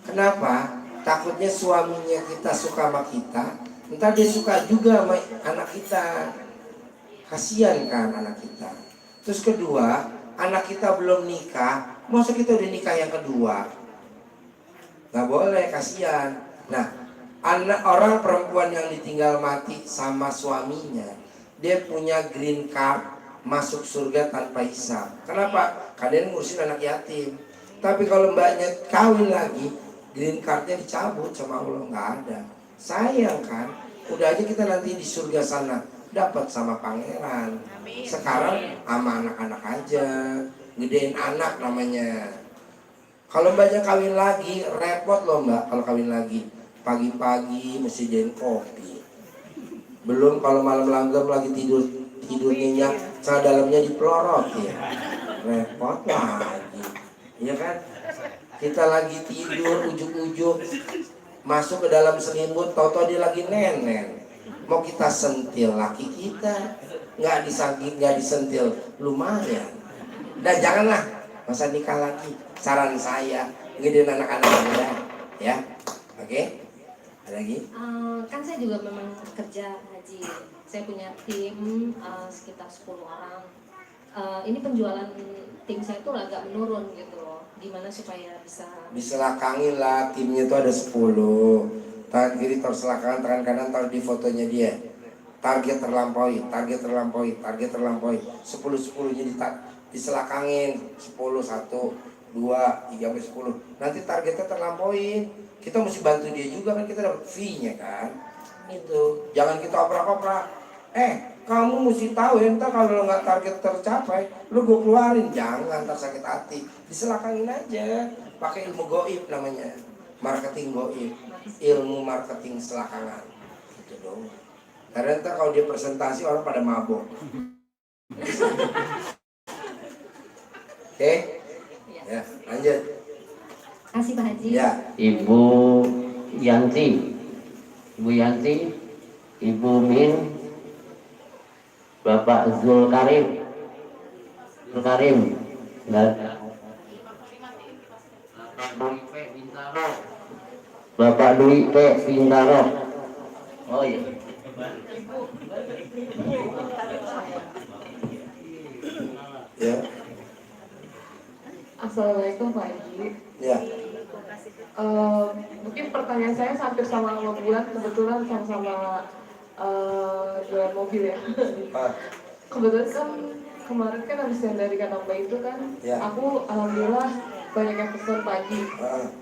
Kenapa? Takutnya suaminya kita suka sama kita, ntar dia suka juga sama anak kita. Kasihan kan anak kita. Terus kedua, anak kita belum nikah, masa kita udah nikah yang kedua? Nggak boleh, kasihan. Nah, anak orang perempuan yang ditinggal mati sama suaminya, dia punya green card masuk surga tanpa hisab. Kenapa? Kalian ngurusin anak yatim. Tapi kalau mbaknya kawin lagi, green cardnya dicabut sama Allah, nggak ada. Sayang kan? Udah aja kita nanti di surga sana dapat sama pangeran. Sekarang sama anak-anak aja, gedein anak namanya. Kalau mbaknya kawin lagi, repot loh mbak kalau kawin lagi. Pagi-pagi mesti jain kopi. Belum kalau malam langgam lagi tidur nyenyak, celana dalamnya dipelorot ya. Repot lagi. Iya kan? Kita lagi tidur ujuk-ujuk masuk ke dalam selimut, tau-tau dia lagi nenen. Mau kita sentil laki kita, nggak disentil lumayan. Dan janganlah masa nikah lagi. Saran saya, gedein anak-anak Anda, ya. Oke? Ada lagi? Kan saya juga memang kerja haji. Saya punya tim sekitar 10 orang. Ini penjualan tim saya tuh agak menurun gitu loh. Gimana supaya bisa Diselakangin lah, timnya itu ada 10. Tangan kiri taruh selakangan, tangan kanan taruh di fotonya dia. Target terlampaui, target terlampaui, target terlampaui. 10-10-nya diselakangin. 10, 1, 2, 3, sampai 10. Nanti targetnya terlampaui. Kita mesti bantu dia juga kan, kita dapat fee-nya kan. Itu. Jangan kita oprak-oprak. Kamu mesti tahu ya, ntar kalau lo nggak target tercapai, lo gue keluarin. Jangan, ntar sakit hati. Diselakangin aja. Pakai ilmu goib namanya. Marketing goib. Ilmu marketing selakangan. Itu dong. Karena ntar kalau dia presentasi orang pada mabok. Oke? Ya, lanjut. kasih Pak Haji. Ya. Ibu Yanti, Ibu Min, Bapak Zulkarim, nggak ada. Bapak Dwi P. Bintaro. Oh iya. Ya. Assalamualaikum Pak Haji. Ya. Mungkin pertanyaan saya hampir sama bulan, kebetulan sama-sama jualan mobil ya. Kebetulan kan kemarin kan habis yang dari Kanamba itu kan, ya. Aku alhamdulillah banyak yang pesan Pak Haji.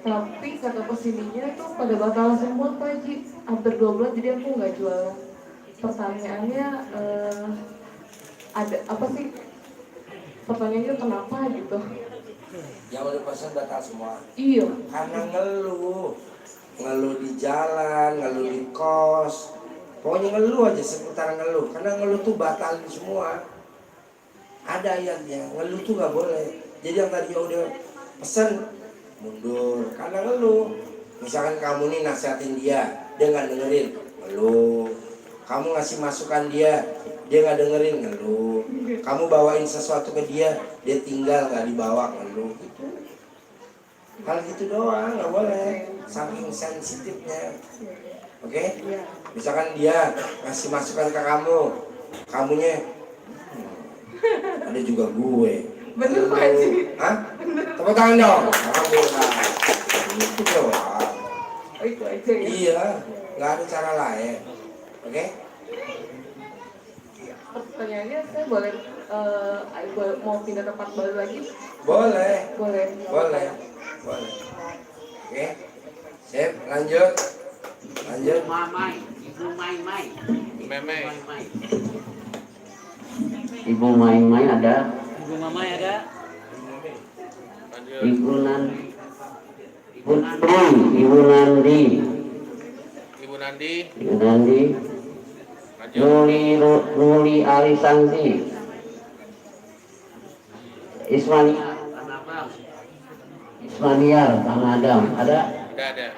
Tapi kata pesininya itu pada batal semua Pak Haji. Hampir 2 bulan jadi aku nggak jualan. Pertanyaannya ada apa sih? Pertanyaannya kenapa gitu? Yang udah pesan batal semua. Iya. Karena ngeluh di jalan, ngeluh di kos. Pokoknya ngeluh aja, seputar ngeluh. Karena ngeluh tuh batalin semua. Ada ayatnya, ngeluh tuh nggak boleh. Jadi yang tadi udah pesan mundur karena ngeluh. Misalkan kamu nih nasihatin dia nggak dengerin, ngeluh. Kamu ngasih masukan dia nggak dengerin, ngeluh. Kamu bawain sesuatu ke dia tinggal nggak dibawa, ngeluh gitu. Hal gitu doang, nggak boleh. Saking sensitifnya. Oke? Misalkan dia ngasih masukan ke kamunya ada juga gue. Bener Pak Haji. Hah? Tepuk tangan dong. Alhamdulillah. Itu doang. Itu aja ya. Iya, nggak ada cara lain. Oke? Pertanyaannya saya boleh mau pindah tempat baru lagi? Boleh. Boleh. Oke. Sip, lanjut. Ibu Mai. Ibu Mai ada. Ibu Mamai ada. Ibu Nandi. Nuli Alisanti. Ismaniar Kang Adam ada. Ada.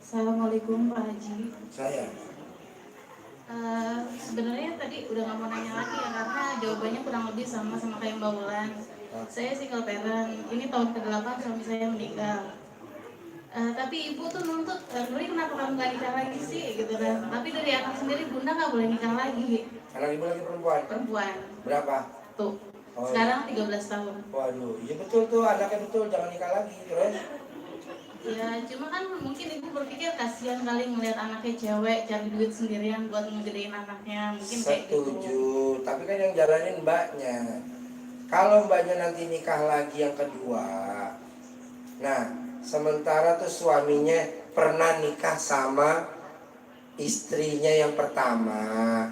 Assalamualaikum Pak Haji. Saya. sebenarnya tadi udah nggak mau nanya lagi ya, karena jawabannya kurang lebih sama kayak Mbak Wulan. Saya single parent, ini tahun ke-8 suami saya meninggal. Tapi ibu tuh nuntut, Nuri kenapa kamu gak nikah lagi sih gitu kan. Tapi dari anak sendiri, bunda gak boleh nikah lagi. Anak ibu lagi perempuan? Perempuan. Berapa? Tuh, sekarang 13 tahun. Waduh, iya betul tuh, anaknya betul, jangan nikah lagi. Terus? Ya, cuma kan mungkin ibu berpikir kasihan kali ngeliat anaknya cewek cari duit sendirian buat ngegedein anaknya, mungkin kayak gitu. Setuju, tapi kan yang jalanin mbaknya. Kalau mbaknya nanti nikah lagi yang kedua, nah sementara tuh suaminya pernah nikah sama istrinya yang pertama,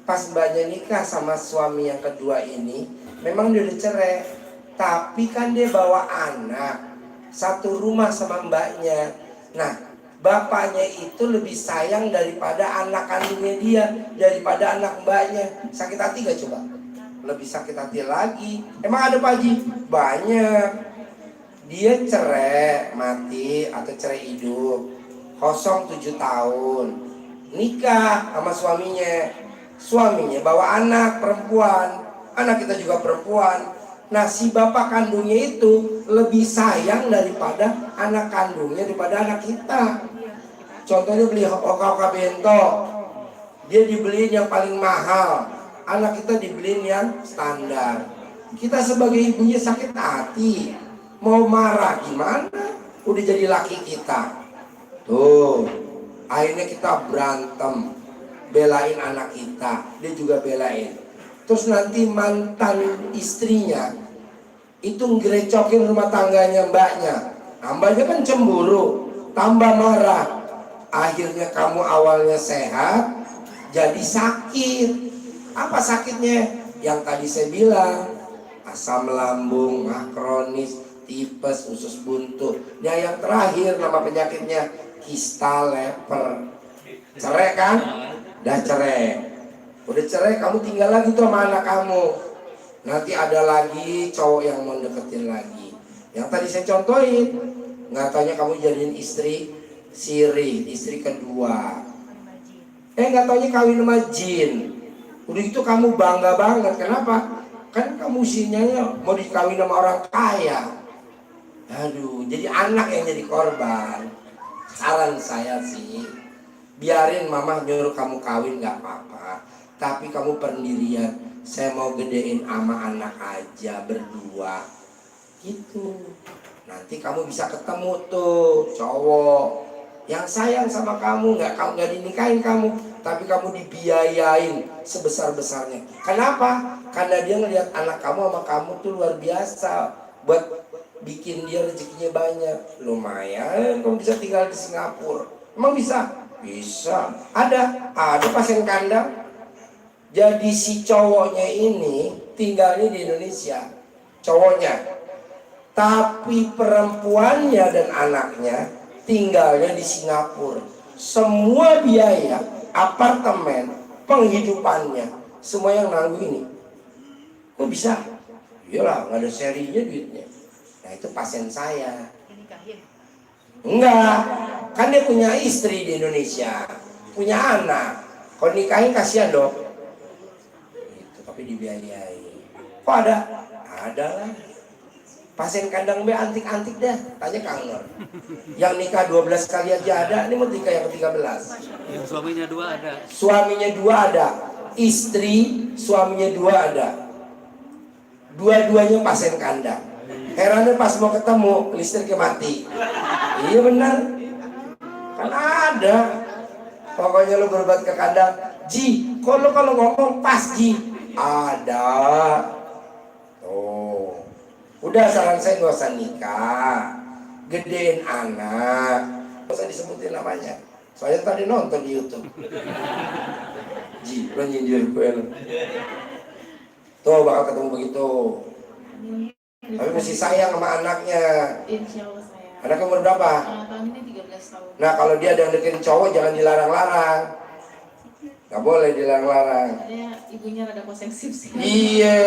pas mbaknya nikah sama suami yang kedua ini, memang dia udah cerai, tapi kan dia bawa anak satu rumah sama mbaknya. Nah, bapaknya itu lebih sayang daripada anak kandungnya dia, daripada anak mbaknya. Sakit hati gak coba? Lebih sakit hati lagi. Emang ada Pak Haji? Banyak. Dia cerai mati atau cerai hidup, kosong 7 tahun, nikah sama suaminya. Suaminya bawa anak perempuan, anak kita juga perempuan. Nah, si bapak kandungnya itu lebih sayang daripada anak kandungnya daripada anak kita. Contohnya beli oka-oka bento, dia dibeliin yang paling mahal, anak kita dibeliin yang standar. Kita sebagai ibunya sakit hati, mau marah gimana? Udah jadi laki kita. Tuh, akhirnya kita berantem, belain anak kita, dia juga belain. Terus nanti mantan istrinya itu ngerecokin rumah tangganya mbaknya. Mbaknya kan cemburu, tambah marah. Akhirnya kamu awalnya sehat, jadi sakit. Apa sakitnya? Yang tadi saya bilang, asam lambung, mah kronis, tipes, usus buntu. Yang terakhir nama penyakitnya kista leper. Cerai kan? Dah cerai. Udah cerai, kamu tinggal lagi tuh sama anak kamu. Nanti ada lagi cowok yang mau deketin lagi. Yang tadi saya contohin, nggak taunya kamu jadiin istri siri, istri kedua. Nggak taunya kawin sama jin. Udah itu kamu bangga banget. Kenapa? Kan kamu sinyalnya mau dikawin sama orang kaya. Aduh, jadi anak yang jadi korban. Saran saya sih, biarin mama nyuruh kamu kawin nggak apa-apa. Tapi kamu pendirian, saya mau gedein ama anak aja berdua, gitu. Nanti kamu bisa ketemu tuh cowok yang sayang sama kamu, nggak dinikahin kamu, tapi kamu dibiayain sebesar-besarnya. Kenapa? Karena dia ngelihat anak kamu sama kamu tuh luar biasa, buat bikin dia rezekinya banyak. Lumayan, kamu bisa tinggal di Singapura. Emang bisa? Bisa. Ada pasien kandang. Jadi si cowoknya ini tinggalnya di Indonesia, cowoknya. Tapi perempuannya dan anaknya tinggalnya di Singapura. Semua biaya, apartemen, penghidupannya, semua yang nanggung ini. Kok bisa? Iyalah, nggak ada serinya duitnya. Nah, itu pasien saya. Enggak, kan dia punya istri di Indonesia, punya anak. Kalau nikahin kasihan dong. Tapi dibiayai. Kok ada? Ada lah. Pasien kandang B antik-antik dah. Tanya Kang Nur. Yang nikah 12 kali aja ada. Ini mau nikah yang ke-13. Yang suaminya 2 ada. Suaminya 2 ada. Istri suaminya 2 ada. Dua-duanya pasien kandang. Herannya pas mau ketemu listriknya mati. Iya benar. Kan ada. Pokoknya lu berobat ke kandang. Ji, kok lu kalau ngomong pas Ji? Ada. Tuh. Udah, saran saya gak usah nikah, gedein anak, gak usah disebutin namanya. Soalnya tadi nonton di YouTube. Ji, lo nyindir gue lo. Tuh bakal ketemu begitu. Tapi mesti sayang sama anaknya. Insya Allah sayang. Anaknya umur berapa? Tahun ini 13 tahun. Nah, kalau dia ada yang deketin cowok jangan dilarang-larang. Gak boleh dilarang-larang. Soalnya ibunya rada posesif sih. Iya,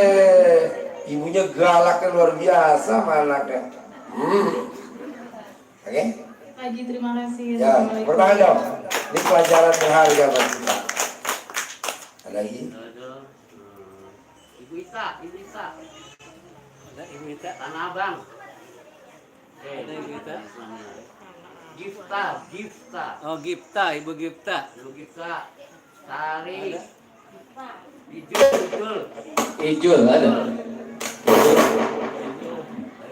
ibunya galaknya luar biasa sama anaknya. Oke? Pak Haji, terima kasih. Ya, pertanyaan dong. Ini pelajaran berharga buat kita. lagi? Ibu Ita. Ada Ibu Ita. Tanah Abang. Ada Ibu Ita. Gifta. Oh, Gipta, Ibu Gipta. Sari. Ada. Ijul. Ada.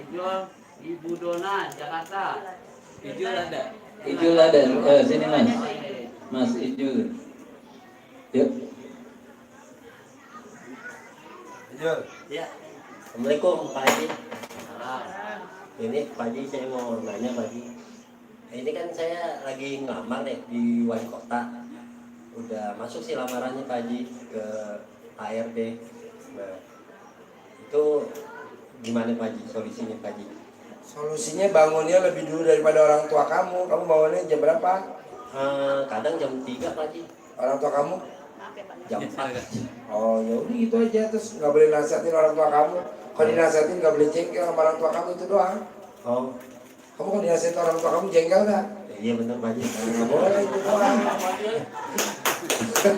Ijul. Ibu Dona, Jakarta. Ijul ada. Sini Mas. Mas Ijul. Yuk. Ijul. Ya. Assalamualaikum Pak Haji. Ini Pak Haji saya mau nanya Pak Haji. Ini kan saya lagi ngelamar nih di wali kota. Udah masuk sih lamarannya Pak Haji ke HRD. Nah, itu gimana Pak Haji solusinya Pak Haji? Solusinya bangunnya lebih dulu daripada orang tua kamu. Kamu bangunnya jam berapa? Kadang jam 3 Pak Haji. Orang tua kamu? Jam 4. Oh ya udah gitu aja, terus nggak boleh nasihatin orang tua kamu. Kalau dinasihatin nggak boleh jengkel sama orang tua kamu, itu doang. Oh. Kamu kalau dinasihatin orang tua kamu jengkel nggak? Iya benar Pak Haji. Nggak boleh, itu doang.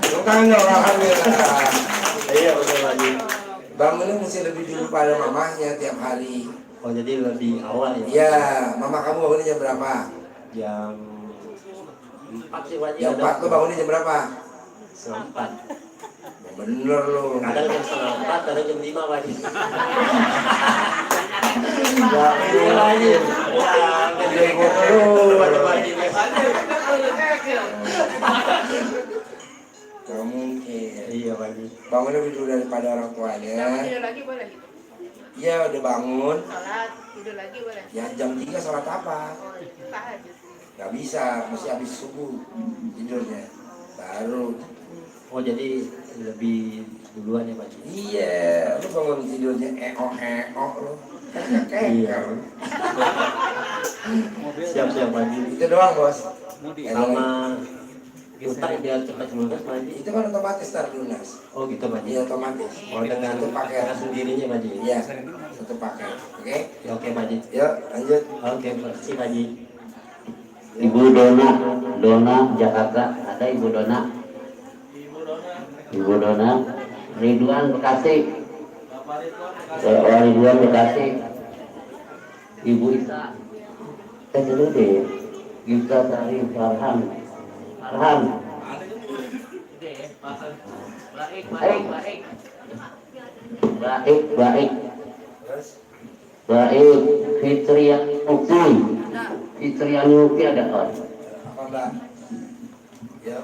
Bukan alhamdulillah. Iya benar Pak Haji. Bangunnya mesti lebih dulu pada mamahnya tiap hari. Oh jadi lebih awal ya? Iya, mama kamu bangunnya jam berapa? Jam 4 sih Pak Haji. Jam 4 tuh bangunnya jam berapa? Setengah 4. Bener lu. Kadang jam setengah 4, kadang jam 5 Pak Haji. Ya, iya lagi. Ya, Jadi lu. Pak Haji. Gak mungkin. Iya Pak Haji. Bangun lebih dulu daripada orang tuanya. Tidur lagi boleh? Iya udah bangun. Sholat, tidur lagi boleh? Ya jam 3 sholat apa? Tahajud. Gak bisa, mesti habis subuh tidurnya. Baru. Oh jadi lebih duluan ya Pak Haji? Iya, lu bangun tidurnya lu. Iya. Siap-siap Pak Haji. Itu doang bos. Sama utang biar cepat lunas Pak Haji. Itu kan otomatis lunas. Oh gitu Pak Haji. Iya otomatis. Oh dengan satu paket sendirinya Pak Haji. Iya, satu paket. Oke? Ya, oke Pak Haji. Yuk lanjut. Oke, makasih Pak Haji. Ibu Dona, Jakarta. Ada Ibu Dona. Ridwan Bekasi. Ridwan Bekasi. Ibu Isa. Saya dulu deh. Gita Sari Farhan. Baik. Fitriani Uki ada kan? Apa Mbak? Ya.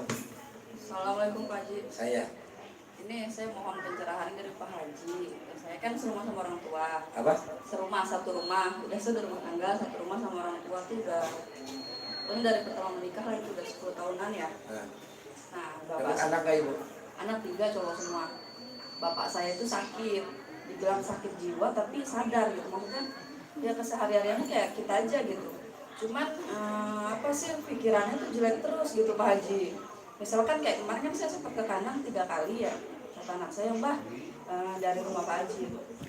Assalamualaikum Pak Haji. Saya. Ini saya mohon pencerahan dari Pak Haji. Saya kan serumah sama orang tua. Apa? Satu rumah. Udah saya rumah tangga, satu rumah sama orang tua tuh udah. Pokoknya dari pertama menikah lah itu udah 10 tahunan ya. Nah, bapak. Dapat anak gak Ibu? Anak 3 cowok semua. Bapak saya itu sakit, dibilang sakit jiwa tapi sadar gitu. Maksudnya dia kesehariannya kayak kita aja gitu. Cuman apa sih pikirannya tuh jelek terus gitu Pak Haji. Misalkan kayak kemarin kan saya sempat ke kanan 3 kali ya. Kata anak saya, Mbah, dari rumah Pak Haji.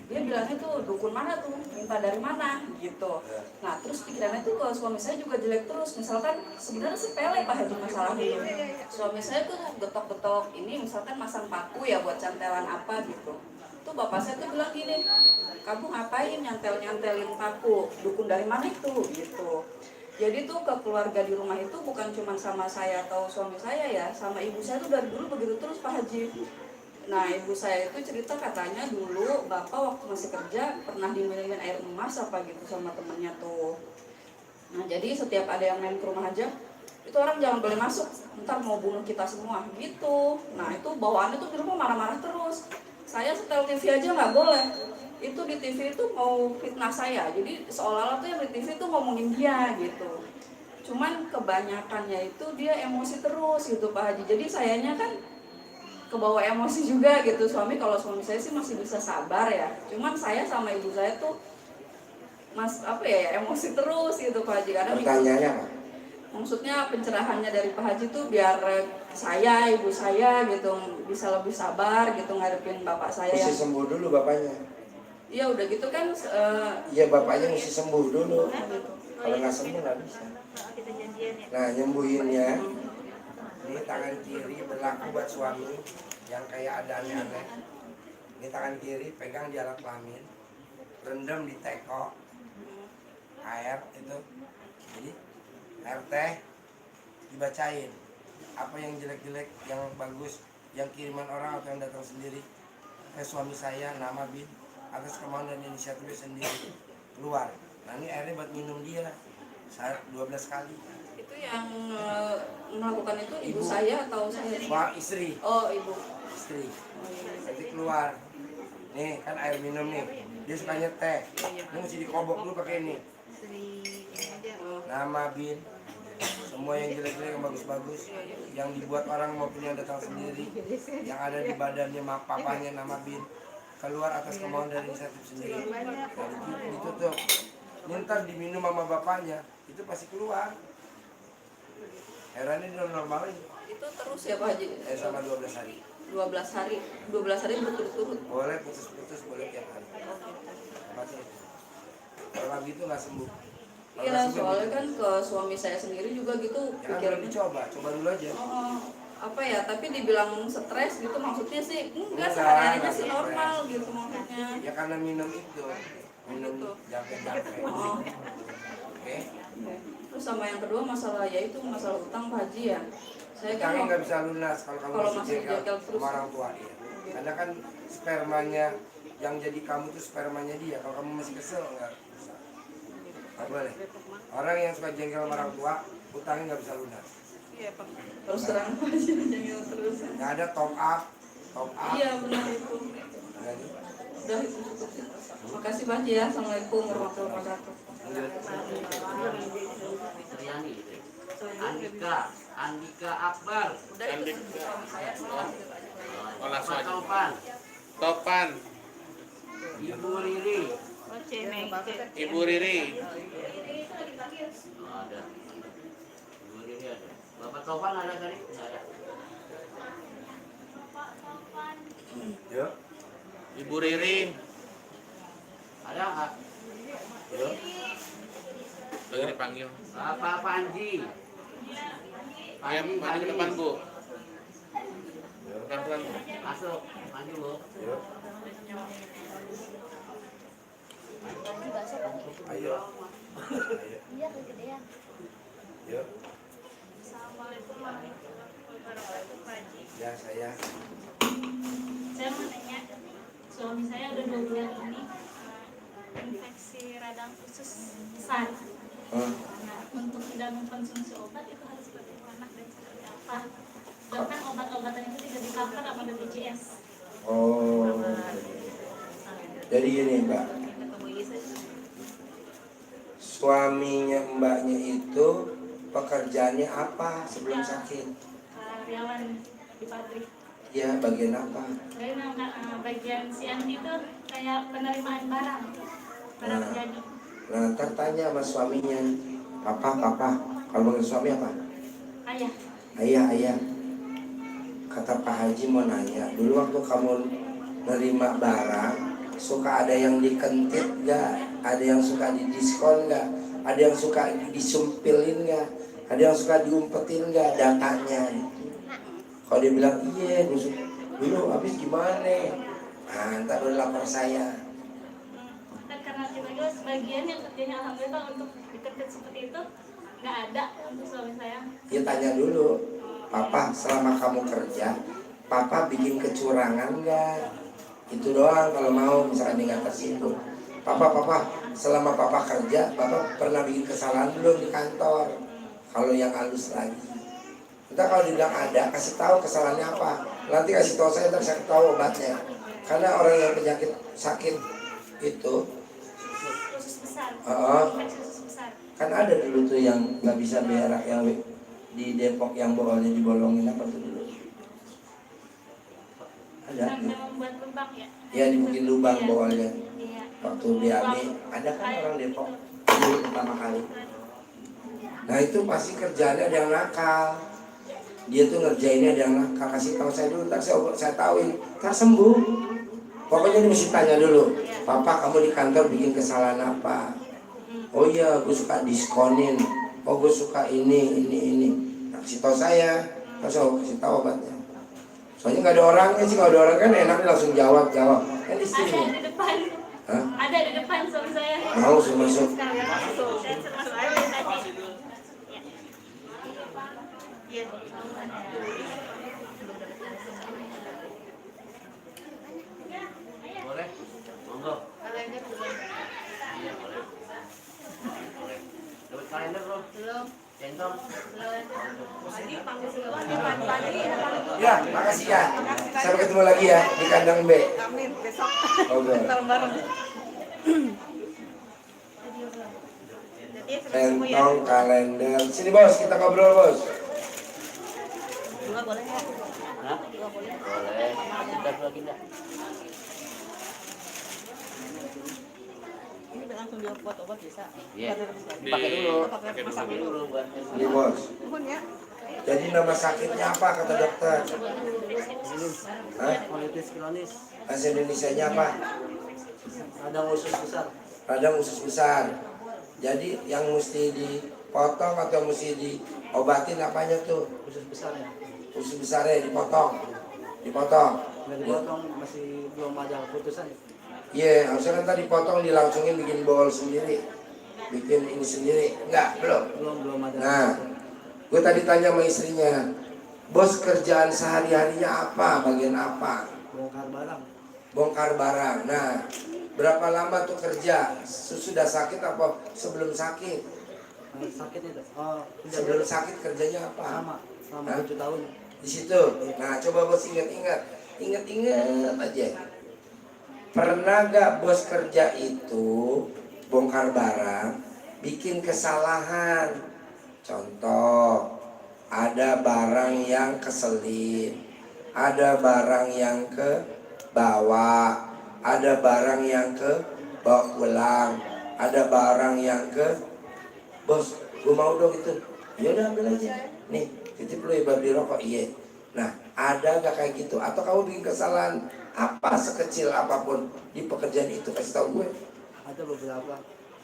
Dia bilangnya tuh dukun mana tuh, minta dari mana gitu. Nah terus pikirannya tuh ke suami saya juga jelek terus. Misalkan sebenarnya sepele Pak Haji masalahnya. Suami saya tuh getok-getok ini misalkan masang paku ya buat cantelan apa gitu. Tuh bapak saya tuh bilang gini, kamu ngapain nyantelin paku, dukun dari mana itu gitu. Jadi tuh ke keluarga di rumah itu bukan cuma sama saya atau suami saya ya, sama ibu saya tuh dari dulu begitu terus Pak Haji. Nah ibu saya itu cerita katanya dulu bapak waktu masih kerja pernah diminum air emas apa gitu sama temennya tuh. Nah jadi setiap ada yang main ke rumah aja, itu orang jangan boleh masuk, ntar mau bunuh kita semua gitu. Nah itu bawaannya tuh di rumah marah-marah terus. Saya setel TV aja nggak boleh. Itu di TV itu mau fitnah saya, jadi seolah-olah tuh yang di TV itu ngomongin dia gitu. Cuman kebanyakannya itu dia emosi terus gitu Pak Haji. Jadi sayanya kan kebawa emosi juga gitu. Kalau suami saya sih masih bisa sabar ya. Cuman saya sama ibu saya tuh emosi terus gitu Pak Haji. Kadang pertanyaannya apa? Maksudnya pencerahannya dari Pak Haji tuh biar saya, ibu saya gitu bisa lebih sabar gitu ngadepin bapak saya. Mesti sembuh dulu bapaknya. Iya udah gitu kan. Iya bapaknya mesti sembuh dulu. Kalau nggak sembuh nggak bisa. Nah nyembuhinnya, ini tangan kiri berlaku buat suami, yang kayak ada aneh-aneh. Ini tangan kiri pegang di alat kelamin, rendam di teko air itu, jadi air teh dibacain apa yang jelek-jelek, yang bagus, yang kiriman orang atau yang datang sendiri ke suami saya, nama bin atas kemauan dan inisiatif sendiri keluar. Nah ini airnya buat minum dia, saya 12 kali. Itu yang melakukan itu ibu saya atau saya? Wah, istri. Oh, ibu. Istri. Nanti keluar. Nih kan air minum nih. Dia sukanya teh. Ini mesti dikobok dulu pakai ini. Nama bin. Semua yang jelek-jelek, yang bagus-bagus, yang dibuat orang maupun yang datang sendiri, yang ada di badannya, papanya nama bin, keluar atas kemauan dari inisiatif sendiri. Nah, ditutup. Ini ntar diminum sama bapaknya, itu pasti keluar. Herannya dia normalin. Itu terus ya Pak Haji? Sama 12 hari. 12 hari berturut-turut. Boleh putus-putus, boleh tiap hari. Kalau gitu nggak sembuh. Iya, soalnya kan ke suami saya sendiri juga gitu. Ya kan dicoba dulu aja. Apa ya, tapi dibilang stres gitu maksudnya sih enggak, sehari-harinya sih normal gitu maksudnya. Ya karena minum itu, minum jampe-jampe. Oke. Terus sama yang kedua masalah yaitu masalah utang Pak Haji ya. Saya kan nggak bisa lunas kalau kamu masih jengkel sama orang tua dia. Karena kan spermanya yang jadi kamu tuh spermanya dia. Kalau kamu masih kesel nggak bisa. Nggak boleh. Orang yang suka jengkel sama orang tua, utangnya nggak bisa lunas. Iya Pak. Terus terang Pak Haji jengkel terus. Nggak ada top up. Iya benar itu. Udah itu cukup. Makasih Pak Haji ya. Assalamualaikum warahmatullahi wabarakatuh. Andika Akbar. Topan. Ibu Riri. Ibu Riri. Ada. Ibu Riri ada. Bapak Topan ada tadi? Ada. Ya. Ibu Riri. Ada nggak? Ya. Lagi dipanggil. Bapak Panji. Ya, maju ke depan Bu. Pelan-pelan. Masuk, maju Bu. Ya. Ayo. Iya, kegedean. Ya. Assalamualaikum warahmatullahi wabarakatuh, Pak Haji. Ya, saya. Saya mau nanya, suami saya udah 2 bulan ini infeksi radang usus besar. Nah, untuk tidak mengkonsumsi obat itu harus bagaimana dan seperti apa? Bahkan obat-obatan itu tidak di-cover sama BPJS. Oh. Jadi gini Mbak, suaminya Mbaknya itu pekerjaannya apa sebelum sakit? Karyawan di pabrik. Ya, bagian apa? Bagian siang itu kayak penerimaan barang jadi. Nah, ntar tanya sama suaminya, papa, kalau manggil suami apa? Ayah. Ayah. Kata Pak Haji mau nanya, dulu waktu kamu nerima barang, suka ada yang dikentit gak? Ada yang suka didiskon gak? Ada yang suka disumpilin gak? Ada yang suka diumpetin gak datanya? Kalau dia bilang iya, dulu habis gimana? Nah, ntar udah lapor saya. Dan karena kita juga sebagian yang kerjanya alhamdulillah untuk dikentit seperti itu nggak ada untuk suami saya. Ya tanya dulu, papa selama kamu kerja, papa bikin kecurangan nggak? Itu doang kalau mau, misalkan dia nggak tersinggung. Papa, selama papa kerja, papa pernah bikin kesalahan belum di kantor? Kalau yang halus lagi. Entah kalau dibilang ada, kasih tahu kesalahannya apa. Nanti kasih tahu saya, ntar saya tahu obatnya. Karena orang yang penyakit sakit itu, kan ada dulu tuh yang nggak bisa berak, yang di Depok yang bolanya dibolongin apa tuh dulu? Ada. Sampai membuat lubang ya? Ya dibikin lubang bolanya. Iya. Waktu BAB, ada kan orang Depok dulu pertama kali. Nah itu pasti kerjaannya ada yang nakal. Dia tuh ngerjainnya ada yang nakal. Kasih tahu saya dulu, ntar saya tauin, ntar sembuh. Pokoknya dia mesti tanya dulu, papa kamu di kantor bikin kesalahan apa? Oh iya, gue suka diskonin. Oh gue suka ini. Nah, kasih tahu saya, kasih tahu obatnya. Soalnya nggak ada orangnya sih, kalau ada orang kan enaknya langsung jawab. Kan Ada istrinya. di depan. Hah? Ada di depan suami saya. Mau suruh masuk. Sekalian masuk. Dan termasuk aja tadi. Iya. Boleh? Monggo. Kalender belum. Iya, boleh. Boleh. Dapat kalender belum? Belum. Centong? Belum. Tadi panggil duluan di pagi. Ya, makasih ya. Sampai ketemu lagi ya di kandang B. Amin, besok. Oke. Bareng-bareng. Centong, kalender. Sini bos, kita ngobrol bos. Dua boleh ya? Hah? Boleh. Kita lagi dah. Ini langsung buat obat bisa. Iya. Pakai dulu. Pakai dulu buat. Ini bos. Nuhun ya. Jadi nama sakitnya apa kata dokter? Hah? Kolitis kronis, Bahasa Indonesianya apa? radang usus besar. Radang usus besar. Jadi yang mesti dipotong atau mesti diobatin apanya tuh? Usus besar ya. Usus besarnya dipotong. Dipotong. Nggak dipotong, masih belum ada keputusan. Iya, harusnya kan tadi potong dilangsungin bikin bowl sendiri. Bikin ini sendiri. Enggak, belum. Belum ada. Nah, gue tadi tanya sama istrinya, bos kerjaan sehari-harinya apa, bagian apa? Bongkar barang. Bongkar barang. Nah, berapa lama tuh kerja? Sudah sakit apa sebelum sakit? Sakit itu. Oh, Sebelum sakit kerjanya apa? Selama 7 tahun. Di situ. Nah, coba bos ingat-ingat. Ingat-ingat aja. Pernah gak bos kerja itu bongkar barang, bikin kesalahan? Contoh, ada barang yang keselip, ada barang yang ke bawah, ada barang yang ke bawa pulang, ada barang yang ke bos, gue mau dong itu. Ya udah ambil aja. Nih, titip lu ya beli rokok. Iya. Nah, ada gak kayak gitu? Atau kamu bikin kesalahan apa sekecil apapun di pekerjaan itu, kasih tahu gue. Ada beberapa.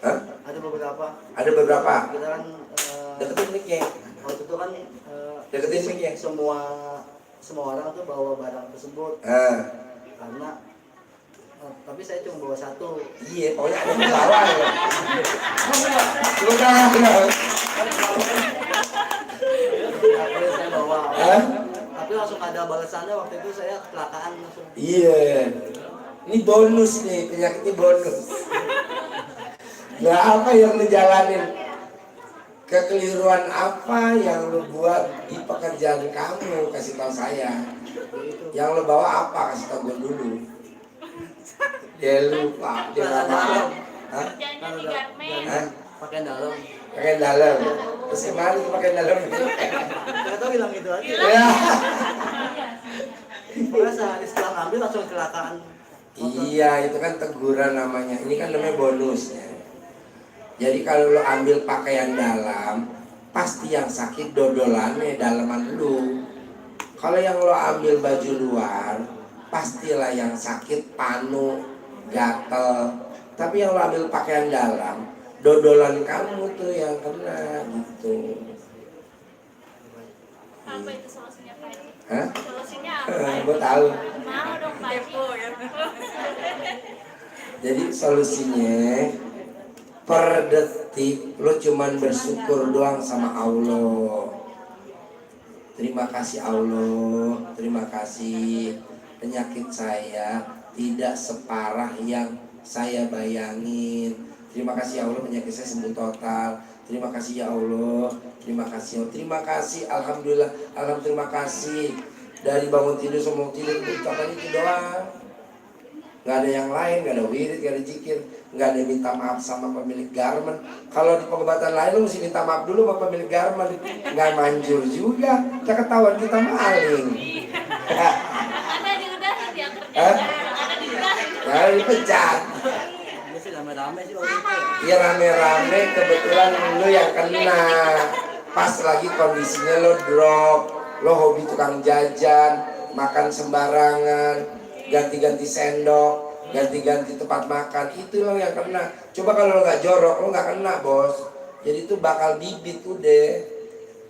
Hah? Ada beberapa. Ada beberapa. Kita kan Deketin mic-nya. waktu itu kan Deketin mic-nya. semua orang tuh bawa barang tersebut. Karena tapi saya cuma bawa satu. Iya, pokoknya ada yang bawa ya. Udah. Tapi saya bawa. Tapi langsung ada balasannya, waktu itu saya kecelakaan langsung. Iya. Ini bonus nih, penyakitnya bonus. Nah, apa yang lu jalanin? Kekeliruan apa yang lu buat di pekerjaan kamu? Kasih tahu saya. Yang lu bawa apa? Kasih tahu gue dulu. Dia lupa. Dia nggak mau. Hah? Pakaian dalam. Pakaian dalam. Terus gimana tuh pakaian dalam? Nggak tahu bilang gitu aja. Ya. Pokoknya sehari setelah ngambil langsung kecelakaan. Iya, itu kan teguran namanya. Ini kan namanya bonusnya. Jadi kalau lo ambil pakaian dalam, pasti yang sakit dodolannya dalaman lu. Kalau yang lo ambil baju luar, pastilah yang sakit panu, gatel. Tapi yang lo ambil pakaian dalam, dodolan kamu tuh yang kena gitu. Apa itu solusinya Pak? Hah? Solusinya apa? Gue tahu. Mau dong Pak. Jadi solusinya per detik lo cuman bersyukur doang sama Allah. Terima kasih Allah, terima kasih penyakit saya tidak separah yang saya bayangin. Terima kasih ya Allah, penyakit saya sembuh total. Terima kasih ya Allah, terima kasih, terima kasih, alhamdulillah, terima kasih. Dari bangun tidur semua tidur ucapan itu doang. Nggak ada yang lain, nggak ada wirid, nggak ada zikir, nggak ada minta maaf sama pemilik garmen. Kalau di pengobatan lain lu mesti minta maaf dulu sama pemilik garmen, nggak manjur juga. Kita ketahuan kita maling. Ada diudahin dia kerja. Ada diudahin. Ya dipecat. Ini sih rame-rame sih waktu itu. Iya rame-rame, kebetulan lu yang kena. Pas lagi kondisinya lo drop, lo hobi tukang jajan, makan sembarangan, ganti-ganti sendok, ganti-ganti tempat makan, itu lo yang kena. Coba kalau lo nggak jorok, lo nggak kena bos. Jadi itu bakal bibit udah.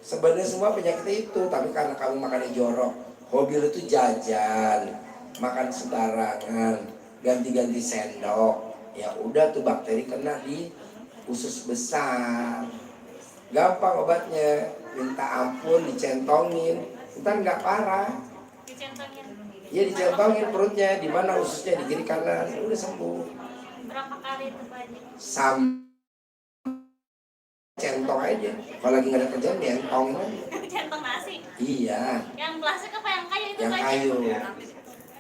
Sebenarnya semua penyakitnya itu, tapi karena kamu makannya jorok, Hobi lu tuh jajan, makan sembarangan, ganti-ganti sendok. Ya udah tuh bakteri kena di usus besar. Gampang obatnya, minta ampun, dicentongin, ntar nggak parah. Dicentongin. Iya dicentongin perutnya, di mana ususnya, di kiri kanan, udah sembuh. Berapa kali itu Pak Haji? Centong aja. Kalau lagi nggak ada kerjaan, nyentongin aja. Centong nasi. Iya. Yang plastik apa yang kayu itu Yang Pak Haji? kayu.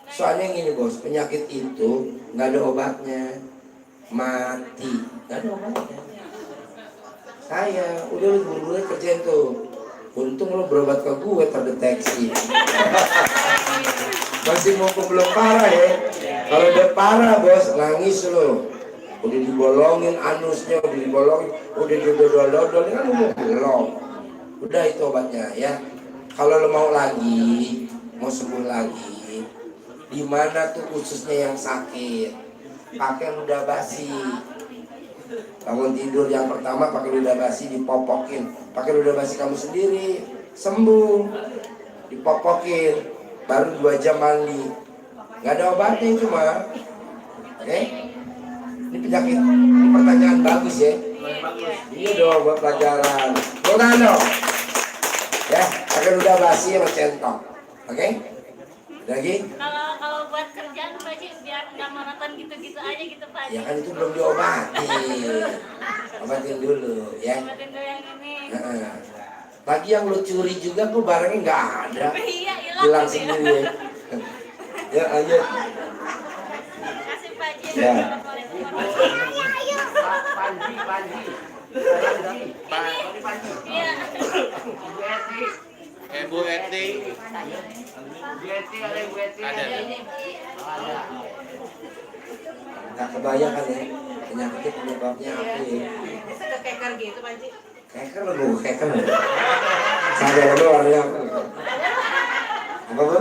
Soalnya gini bos, penyakit itu nggak ada obatnya, mati, nggak ada obatnya. Saya udah lu buru-buru kerjain tuh. Untung lo berobat ke gue terdeteksi. Masih mau belum parah ya. Kalau udah parah bos, nangis lo. Udah dibolongin anusnya, udah dibolongin, udah didodol-dodol, kan lo belum. Udah itu obatnya ya. Kalau lo mau lagi, mau sembuh lagi, di mana tuh ususnya yang sakit, pakai ludah basi. Bangun tidur yang pertama pakai ludah basi, dipopokin. Pakai ludah basi kamu sendiri, sembuh. Dipopokin, baru 2 jam mandi. Gak ada obatnya itu mah. Oke? Ini penyakit, ini pertanyaan bagus ya. Iya dong buat pelajaran. Bukan dong. Ya, pakai ludah basi sama centong. Oke? Lagi? Kalau buat kerjaan Pak Haji biar nggak monoton gitu-gitu aja gitu Pak Haji. Ya kan itu belum diobatin. Obatin dulu ya. Obatin dulu yang ini. Lagi yang lu curi juga tuh barangnya nggak ada. Iya, Hilang sendiri ya. Ya ayo. Kasih Pak Haji. Ya. Iya. Bu Eti. Ada. Nggak kebayang kan ya penyakit penyebabnya apa ya? Bisa ke keker gitu Pak Haji. Keker lo bu, keker lo. Saya lo warnanya apa? Apa bu?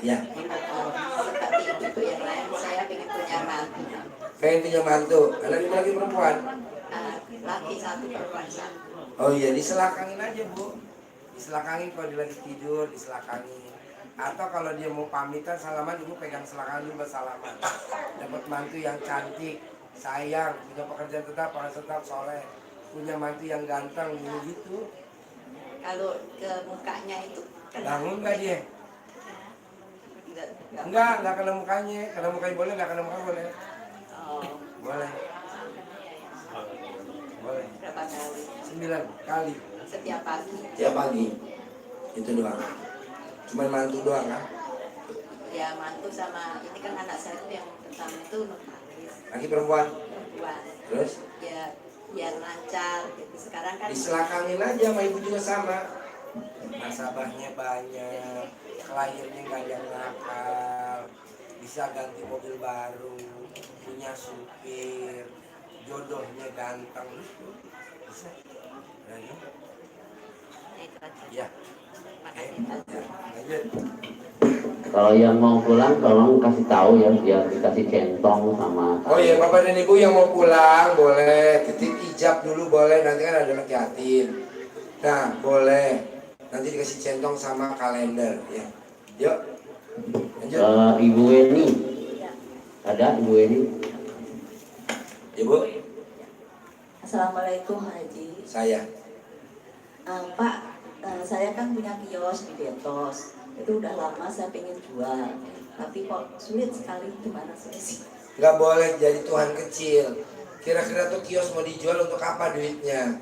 Ya. Seperti itu yang lain, saya ingin punya mantu. Pengen punya mantu, anak laki perempuan? Laki 1, perempuan 1. Oh iya, diselakangin aja bu. Diselakangin kalau dia lagi tidur, diselakangin. Atau kalau dia mau pamitan salaman, ibu pegang selakang dulu bersalaman. Dapat mantu yang cantik, sayang, punya pekerjaan tetap, penghasilan tetap, soleh, punya mantu yang ganteng, gitu. Kalau ke mukanya itu Bangun nggak dia? Enggak kena mukanya. Kena mukanya boleh, nggak kena mukanya boleh. Oh. Boleh. Boleh. Berapa kali? 9 kali. Setiap pagi. Tiap pagi. Itu doang. Cuman mantu doang kan? Ya mantu sama ini kan anak saya tuh yang pertama itu notaris. Laki perempuan? Perempuan. Terus? Ya biar lancar gitu. Sekarang kan Diselakangin aja sama ibu juga sama. Nasabahnya banyak, kliennya nggak ada yang nakal, bisa ganti mobil baru, punya supir, jodohnya ganteng, bisa. Lagi? Ya. Lanjut. Kalau yang mau pulang tolong kasih tahu ya biar dikasih centong sama. Oh iya, bapak dan ibu yang mau pulang boleh titip ijab dulu boleh, nanti kan ada anak yatim. Nah boleh, nanti dikasih centong sama kalender ya. Yuk. Lanjut. Ibu Weni, ada Ibu Weni? Ibu. Assalamualaikum Haji. Saya. Pak, saya kan punya kios di Betos. Itu udah lama saya pengen jual, tapi kok sulit sekali. Gimana sih? Nggak boleh jadi Tuhan kecil. Kira-kira tuh kios mau dijual untuk apa duitnya?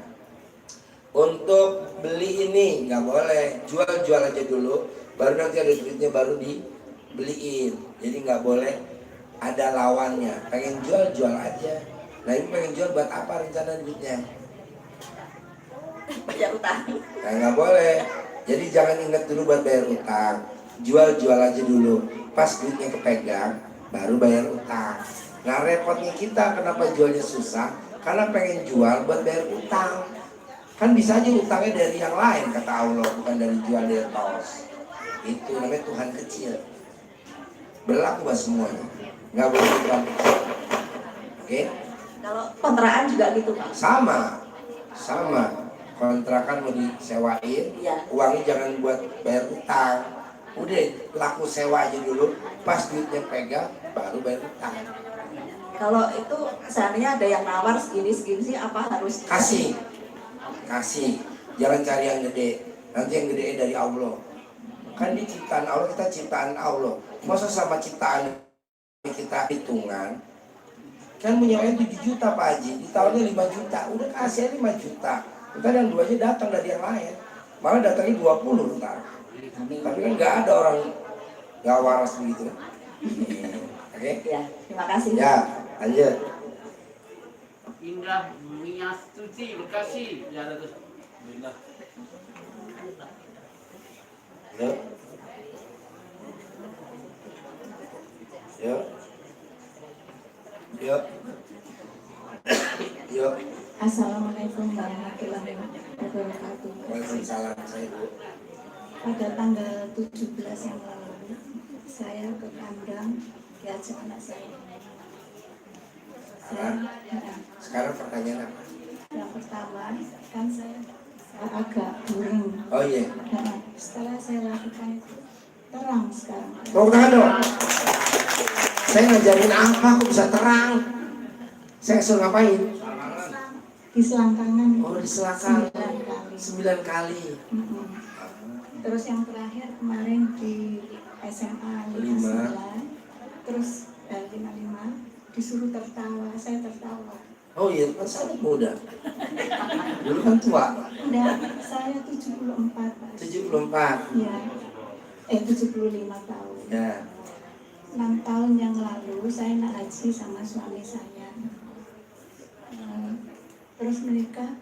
Untuk beli ini nggak boleh. Jual aja dulu, baru nanti ada duitnya baru dibeliin. Jadi nggak boleh ada lawannya. Pengen jual aja. Nah ini pengen jual buat apa rencana duitnya? Bayar utang. Nah nggak boleh. Jadi jangan ingat dulu buat bayar utang. Jual aja dulu. Pas duitnya kepegang, baru bayar utang. Nah repotnya kita kenapa jualnya susah? Karena pengen jual buat bayar utang. Kan bisa aja utangnya dari yang lain kata Allah, bukan dari jual dari tos. Itu namanya Tuhan kecil. Berlaku buat semuanya. Nggak boleh Tuhan kecil. Oke? Kalau kontrakan juga gitu Pak? Sama. kontrakan mau disewain, Iya. uangnya jangan buat bayar utang. Udah laku sewa aja dulu, pas duitnya pegang baru bayar utang. Kalau itu seandainya ada yang nawar segini sih apa harus Kasih, jangan cari yang gede. Nanti yang gede dari Allah. Kan di ciptaan Allah, kita ciptaan Allah. Masa sama ciptaan kita hitungan? Kan menyewanya 7 juta Pak Haji, ditawarnya 5 juta, udah kasih 5 juta. Ntar yang 2 nya datang dari yang lain, malah datangnya 20 ntar. Tapi kan nggak ada orang nggak waras begitu. Oke? Ya, terima kasih. Ya, lanjut. Indah Miastuti Bekasi. Ya ada tuh. Indah. Yuk. Yuk. Yuk. Yuk. Assalamualaikum warahmatullahi wabarakatuh. Waalaikumsalam, saya Bu. Pada tanggal 17 yang lalu, saya ke kandang diajak anak saya. Sekarang pertanyaan apa? Yang pertama, kan saya agak buring. Oh iya. Nah, setelah saya lakukan itu, terang sekarang. Tepuk tangan dong. Saya ngajarin apa kok bisa terang? Saya suruh ngapain? Di selangkangan. Oh, di selangkangan. 9 kali. 9 kali. Terus yang terakhir kemarin di SMA 59, terus 55 disuruh tertawa, saya tertawa. Oh iya, kan sangat muda. Dulu kan tua. Enggak, saya 74. 74. Iya. 75 tahun. Ya. 6 tahun yang lalu saya nak haji sama suami saya. Terus menikah,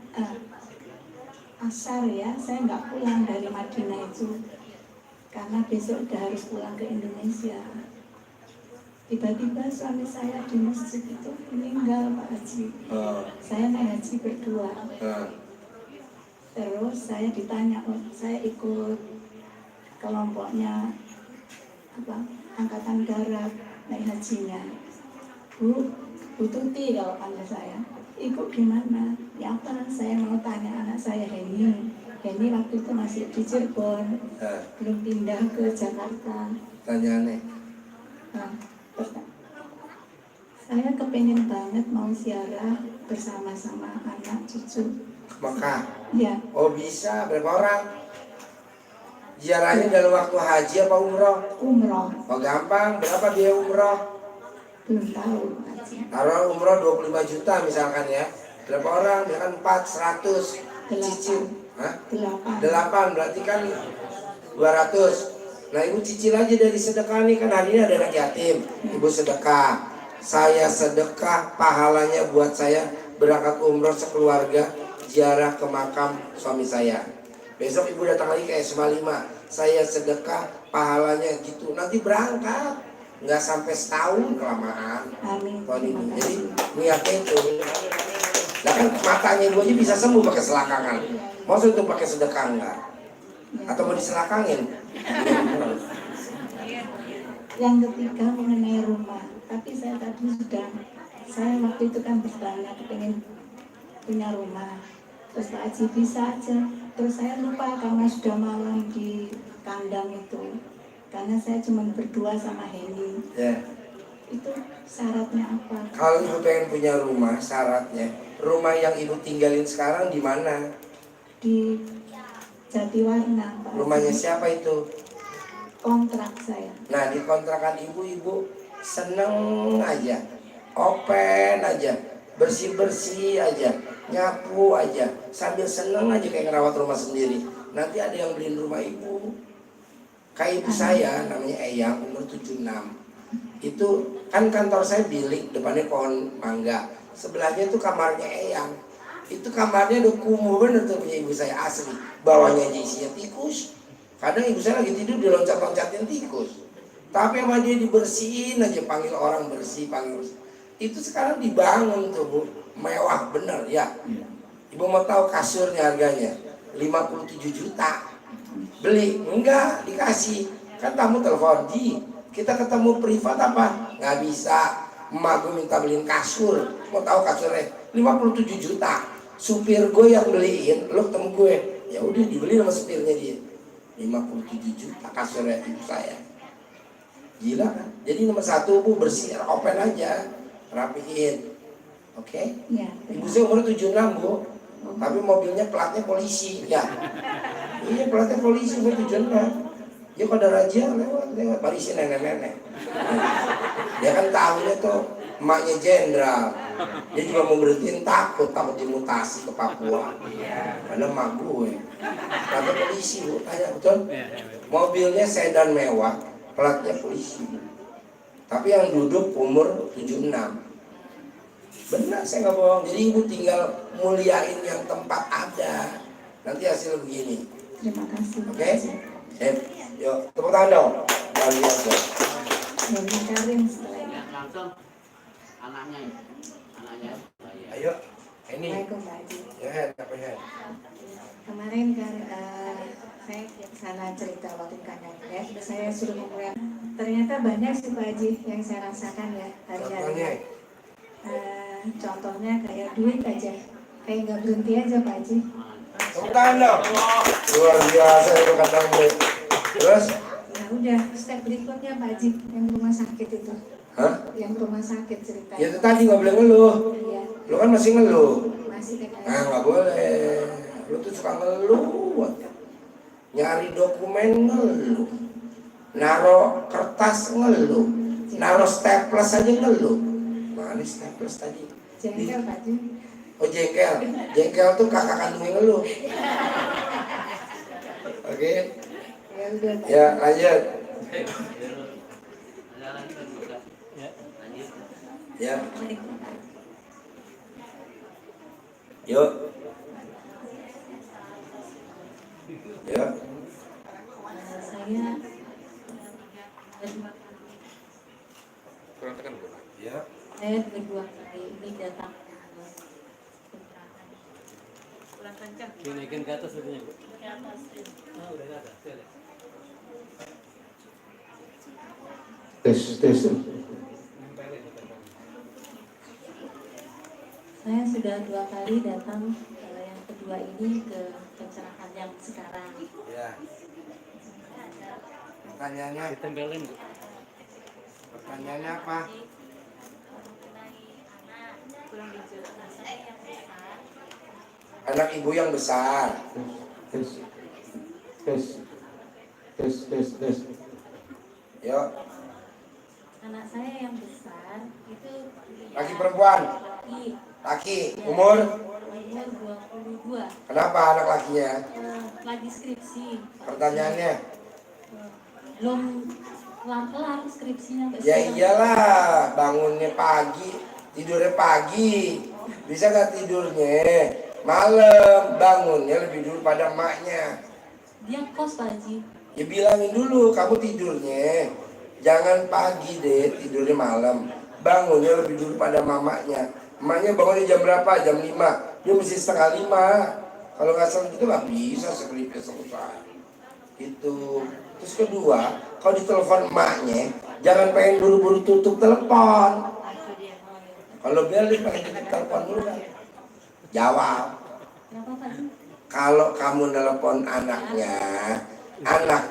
asar ya, saya nggak pulang dari Madinah itu karena besok udah harus pulang ke Indonesia. Tiba-tiba suami saya di masjid itu meninggal Pak Haji. Saya naik haji berdua. Terus saya ditanya, saya ikut kelompoknya Angkatan Darat naik hajinya. Bu Tuti kalau panggil saya. Ibu gimana? Ya apa? Saya mau tanya anak saya Heni. Heni waktu itu masih di Cirebon, belum pindah ke Jakarta. Tanyaannya. Nah, saya kepengen banget mau ziarah bersama-sama anak cucu. Mekah. Ya. Oh bisa, berapa orang? Ziarahnya dalam waktu haji apa umroh? Umroh. Oh gampang, berapa biaya umroh? Belum tahu. Taruh umroh 25 juta misalkan ya. Berapa orang? Misalkan 4, 100. Cicil. Hah? 8, berarti kan 200. Nah ibu cicil aja dari sedekah nih, kan hari ini ada anak yatim. Ibu sedekah. Saya sedekah, pahalanya buat saya berangkat umroh sekeluarga, ziarah ke makam suami saya. Besok ibu datang lagi ke SMA 5, saya sedekah, pahalanya gitu. Nanti berangkat, nggak sampai setahun kelamaan. Amin. Jadi niatnya itu. Nah kan matanya ibu aja bisa sembuh pakai selakangan. Maksud itu pakai sedekah enggak? Atau mau diselakangin? Yang ketiga mengenai rumah. Tapi saya tadi saya waktu itu kan bertanya kepengen punya rumah. Terus Pak Haji bisa aja. Terus saya lupa karena sudah malam di kandang itu. Karena saya cuma berdua sama Heni. Ya. Itu syaratnya apa? Kalau ibu pengen punya rumah, syaratnya rumah yang ibu tinggalin sekarang di mana? Di Jatiwarna, Pak. Rumahnya siapa itu? Kontrak saya. Nah di kontrakan ibu seneng aja, open aja, bersih-bersih aja, nyapu aja, sambil seneng aja kayak ngerawat rumah sendiri. Nanti ada yang beliin rumah ibu. Kayak ibu saya namanya Eyang, umur 76. Itu kan kantor saya bilik, depannya pohon mangga. Sebelahnya itu kamarnya Eyang. Itu kamarnya udah kumuh bener tuh punya ibu saya asli. Bawahnya aja isinya tikus. Kadang ibu saya lagi tidur diloncat-loncatin tikus. Tapi sama dia dibersihin aja, panggil orang bersih, panggil bersih. Itu sekarang dibangun tuh Bu, mewah bener ya. Ibu mau tahu kasurnya harganya 57 juta. Beli? Enggak, dikasih. Kan tamu telepon, Ji, kita ketemu privat apa? Nggak bisa. Emak gue minta beliin kasur. Mau tahu kasurnya? 57 juta. supir gue yang beliin, lo ketemu gue, ya udah dibeli sama supirnya dia. 57 juta kasurnya ibu saya. Gila kan? Jadi nomor 1 Bu, bersih, open aja, rapiin. Oke? Ya, Ibu saya umur 76 Bu, tapi mobilnya platnya polisi. Ya, iya platnya polisi umur 76. Ya kalau ada raja lewat Parisi nenek-nenek. Dia kan tahunya tuh emaknya jenderal. Dia juga mau berhentiin takut dimutasi ke Papua. Karena emak gue. Platnya polisi Bu, tanya betul? Mobilnya sedan mewah, platnya polisi. Tapi yang duduk umur 76. Benar, saya nggak bohong. Jadi ibu tinggal muliain yang tempat ada. Nanti hasil begini. Terima kasih. Oke? Yuk, tepuk tangan dong. Luar biasa. Dari Karin setelah ini. Langsung anaknya. Ayo, ini. Assalamualaikum Pak Haji. Ya, apa ya? Kemarin kan saya ke sana cerita waktu kangen, saya suruh memulai. Ternyata banyak sih Pak Haji yang saya rasakan ya hari-hari. Contohnya kayak duit aja, kayak nggak berhenti aja Pak Haji. Tepuk tangan dong. Luar biasa itu kata gue. Terus? Nah udah, step berikutnya Pak Haji, yang rumah sakit itu. Hah? Yang rumah sakit ceritanya. Ya itu tadi nggak boleh ngeluh. Iya. Lu kan masih ngeluh. Masih kayak. Nah nggak boleh. Lu tuh suka ngeluh. Nyari dokumen ngeluh. Naro kertas ngeluh. Naro staples aja ngeluh. Mana staples tadi? Jengkel Pak Haji. Oh jengkel. Jengkel tuh kakak kandungnya ngeluh. Oke. Ya udah. Ya lanjut. Ya. Yuk. Ya. Saya Kurang tekan Bu. Ya. saya berdua kali ini datang Kurang kencang. Dinaikin ke atas lebihnya Bu. Ke atas. Oh, udah ke atas. Boleh. Tes. saya sudah 2 kali datang, yang kedua ini ke pencerahan yang sekarang. Ya. Pertanyaannya ditempelin Bu. Pertanyaannya apa? Anak ibu yang besar. Tes. Yuk. Anak saya yang besar itu Laki perempuan? Laki. Umur? umur 22. Kenapa anak lakinya? Lagi skripsi. Pertanyaannya? Belum kelar skripsinya. Ya iyalah, bangunnya pagi, tidurnya pagi. Bisa gak tidurnya malam, bangunnya lebih dulu pada emaknya. Dia kos Pak Haji. Ya bilangin dulu, kamu tidurnya jangan pagi deh, tidurnya malam. Bangunnya lebih dulu pada mamanya. Emaknya bangunnya jam berapa? Jam 5. Dia mesti setengah 5. Kalau nggak salah gitu nggak bisa skripnya selesai. Itu. Terus kedua, kalau ditelepon emaknya, jangan pengen buru-buru tutup telepon. Kalau biar dia pengen tutup telepon dulu kan. Jawab. Kalau kamu nelpon anaknya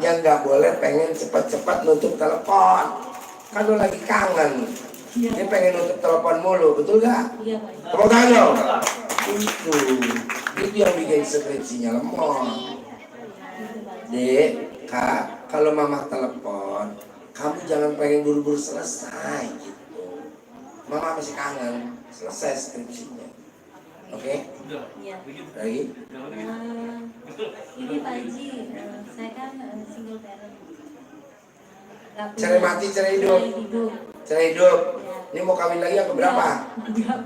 nggak boleh pengen cepat-cepat nutup telepon. Kan lu lagi kangen. Dia pengen nutup telepon mulu, betul gak? Iya Pak. Tepuk tangan dong. Itu yang bikin skripsinya lemot. Dek, Kak, kalau mama telepon, kamu jangan pengen buru-buru selesai gitu. Mama masih kangen, selesai skripsinya. Oke? Iya. Lagi? Ini Pak Haji, saya kan single parent. Cerai mati, cerai hidup. Cerai hidup. Ini mau kawin lagi yang keberapa?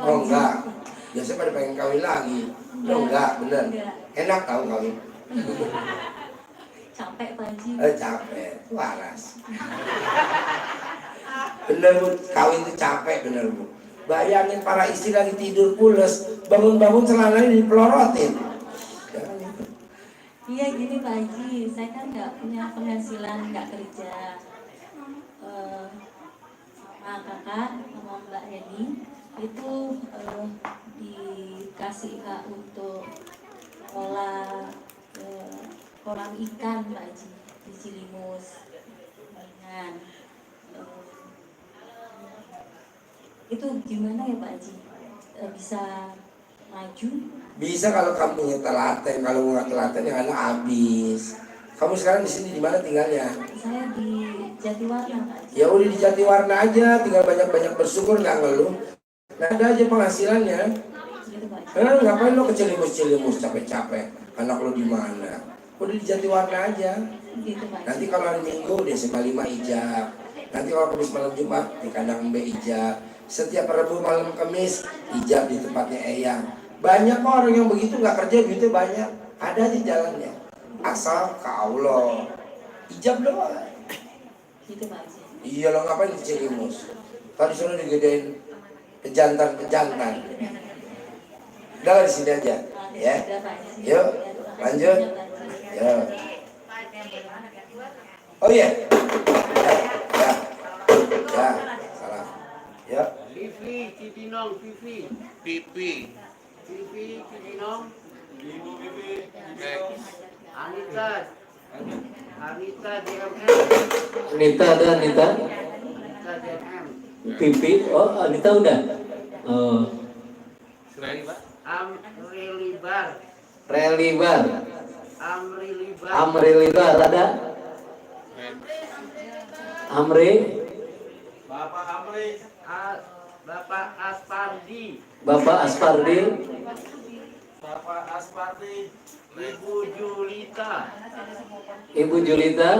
Oh enggak. Biasanya pada pengen kawin lagi. Oh enggak, bener. Enak tahu kawin. Capek Pak Haji. Capek, waras. Bener Bu, kawin itu capek bener Bu. Bayangin para istri lagi tidur pules, bangun-bangun celananya dipelorotin. Iya gini Pak Haji, saya kan nggak punya penghasilan, nggak kerja. Sama kakak, sama Mbak Heni, itu dikasih hak untuk olah kolam ikan Pak Haji di Cilimus dengan itu gimana ya Pak Haji, bisa maju? Bisa kalau kampungnya telaten, kalau nggak telaten yang ada habis. Kamu sekarang di sini di mana tinggalnya? Saya di Jatiwarna Pak Haji. Ya udah di Jatiwarna aja, tinggal banyak-banyak bersyukur, nggak ngeluh. Nah, ada aja penghasilannya. Ngapain lo ke Cilimus capek-capek? Anak lo di mana? Udah di Jatiwarna aja. Nanti kalau hari Minggu di SMA 5 ijab. Nanti kalau Kamis malam Jumat di kandang B ijab. Setiap Rabu malam Kamis ijab di tempatnya Eyang. Banyak orang yang begitu nggak kerja duitnya banyak. Ada di jalannya. Asal ke Allah. Ijab doang. Gitu Pak Haji. Iya lo ngapain di Cilimus? Tadi suruh digedein pejantan. Udah di sini aja, ya. Yuk, lanjut. Yuk. Oh iya. Ya, salah. Ya. Vivi, Cipinong, Vivi. Pipi. Vivi, Cipinong. Ibu Vivi. Anita. Anita DMM. Anita ada Anita. Anita DMM. Pipi, oh Anita udah. Oh. Amrilibar. Relibar. Amrilibar. Amrilibar ada. Amri. Bapak Amri. Bapak Aspardi. Bapak Aspardi. Bapak Aspardi. Ibu Julita. Ibu Julita.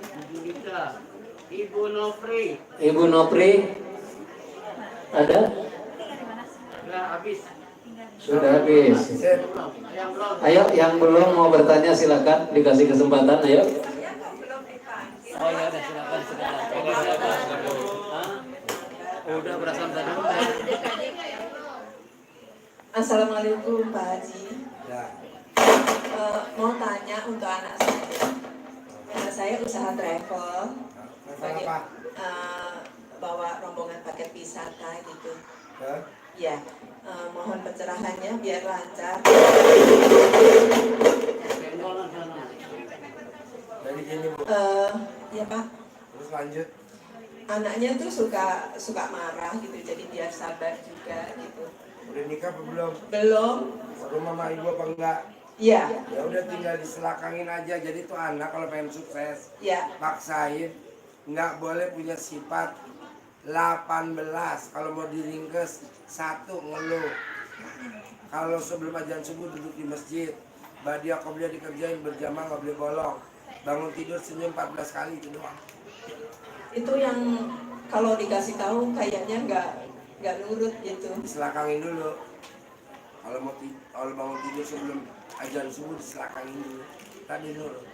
Ibu Julita. Ibu Nofri. Ibu Nopri. Ada? Sudah habis. Sudah habis. Ayo yang belum mau bertanya silakan, dikasih kesempatan, ayo. Oh ya udah silakan. Udah berasa tadi. Assalamualaikum Pak Haji. Ya. Mau tanya untuk anak saya. Anak saya usaha travel. Bawa rombongan paket wisata gitu. Ya, mohon pencerahannya biar lancar. Ya Pak. Terus lanjut. Anaknya tuh suka marah gitu, jadi biar sabar juga gitu. Udah nikah apa belum? Belum. Rumah sama ibu apa enggak? Iya. Ya udah tinggal diselakangin aja. Jadi tuh anak kalau pengen sukses, paksain. Nggak boleh punya sifat 18. Kalau mau diringkes 1 ngeluh. Kalau sebelum ajan subuh duduk di masjid, badiah qobliyah dikerjain, berjamaah nggak boleh bolong. Bangun tidur senyum 14 kali itu doang. Itu yang kalau dikasih tahu kayaknya nggak nurut gitu. Diselakangin dulu. Kalau bangun tidur sebelum ajan subuh diselakangin dulu. Tadi nurut.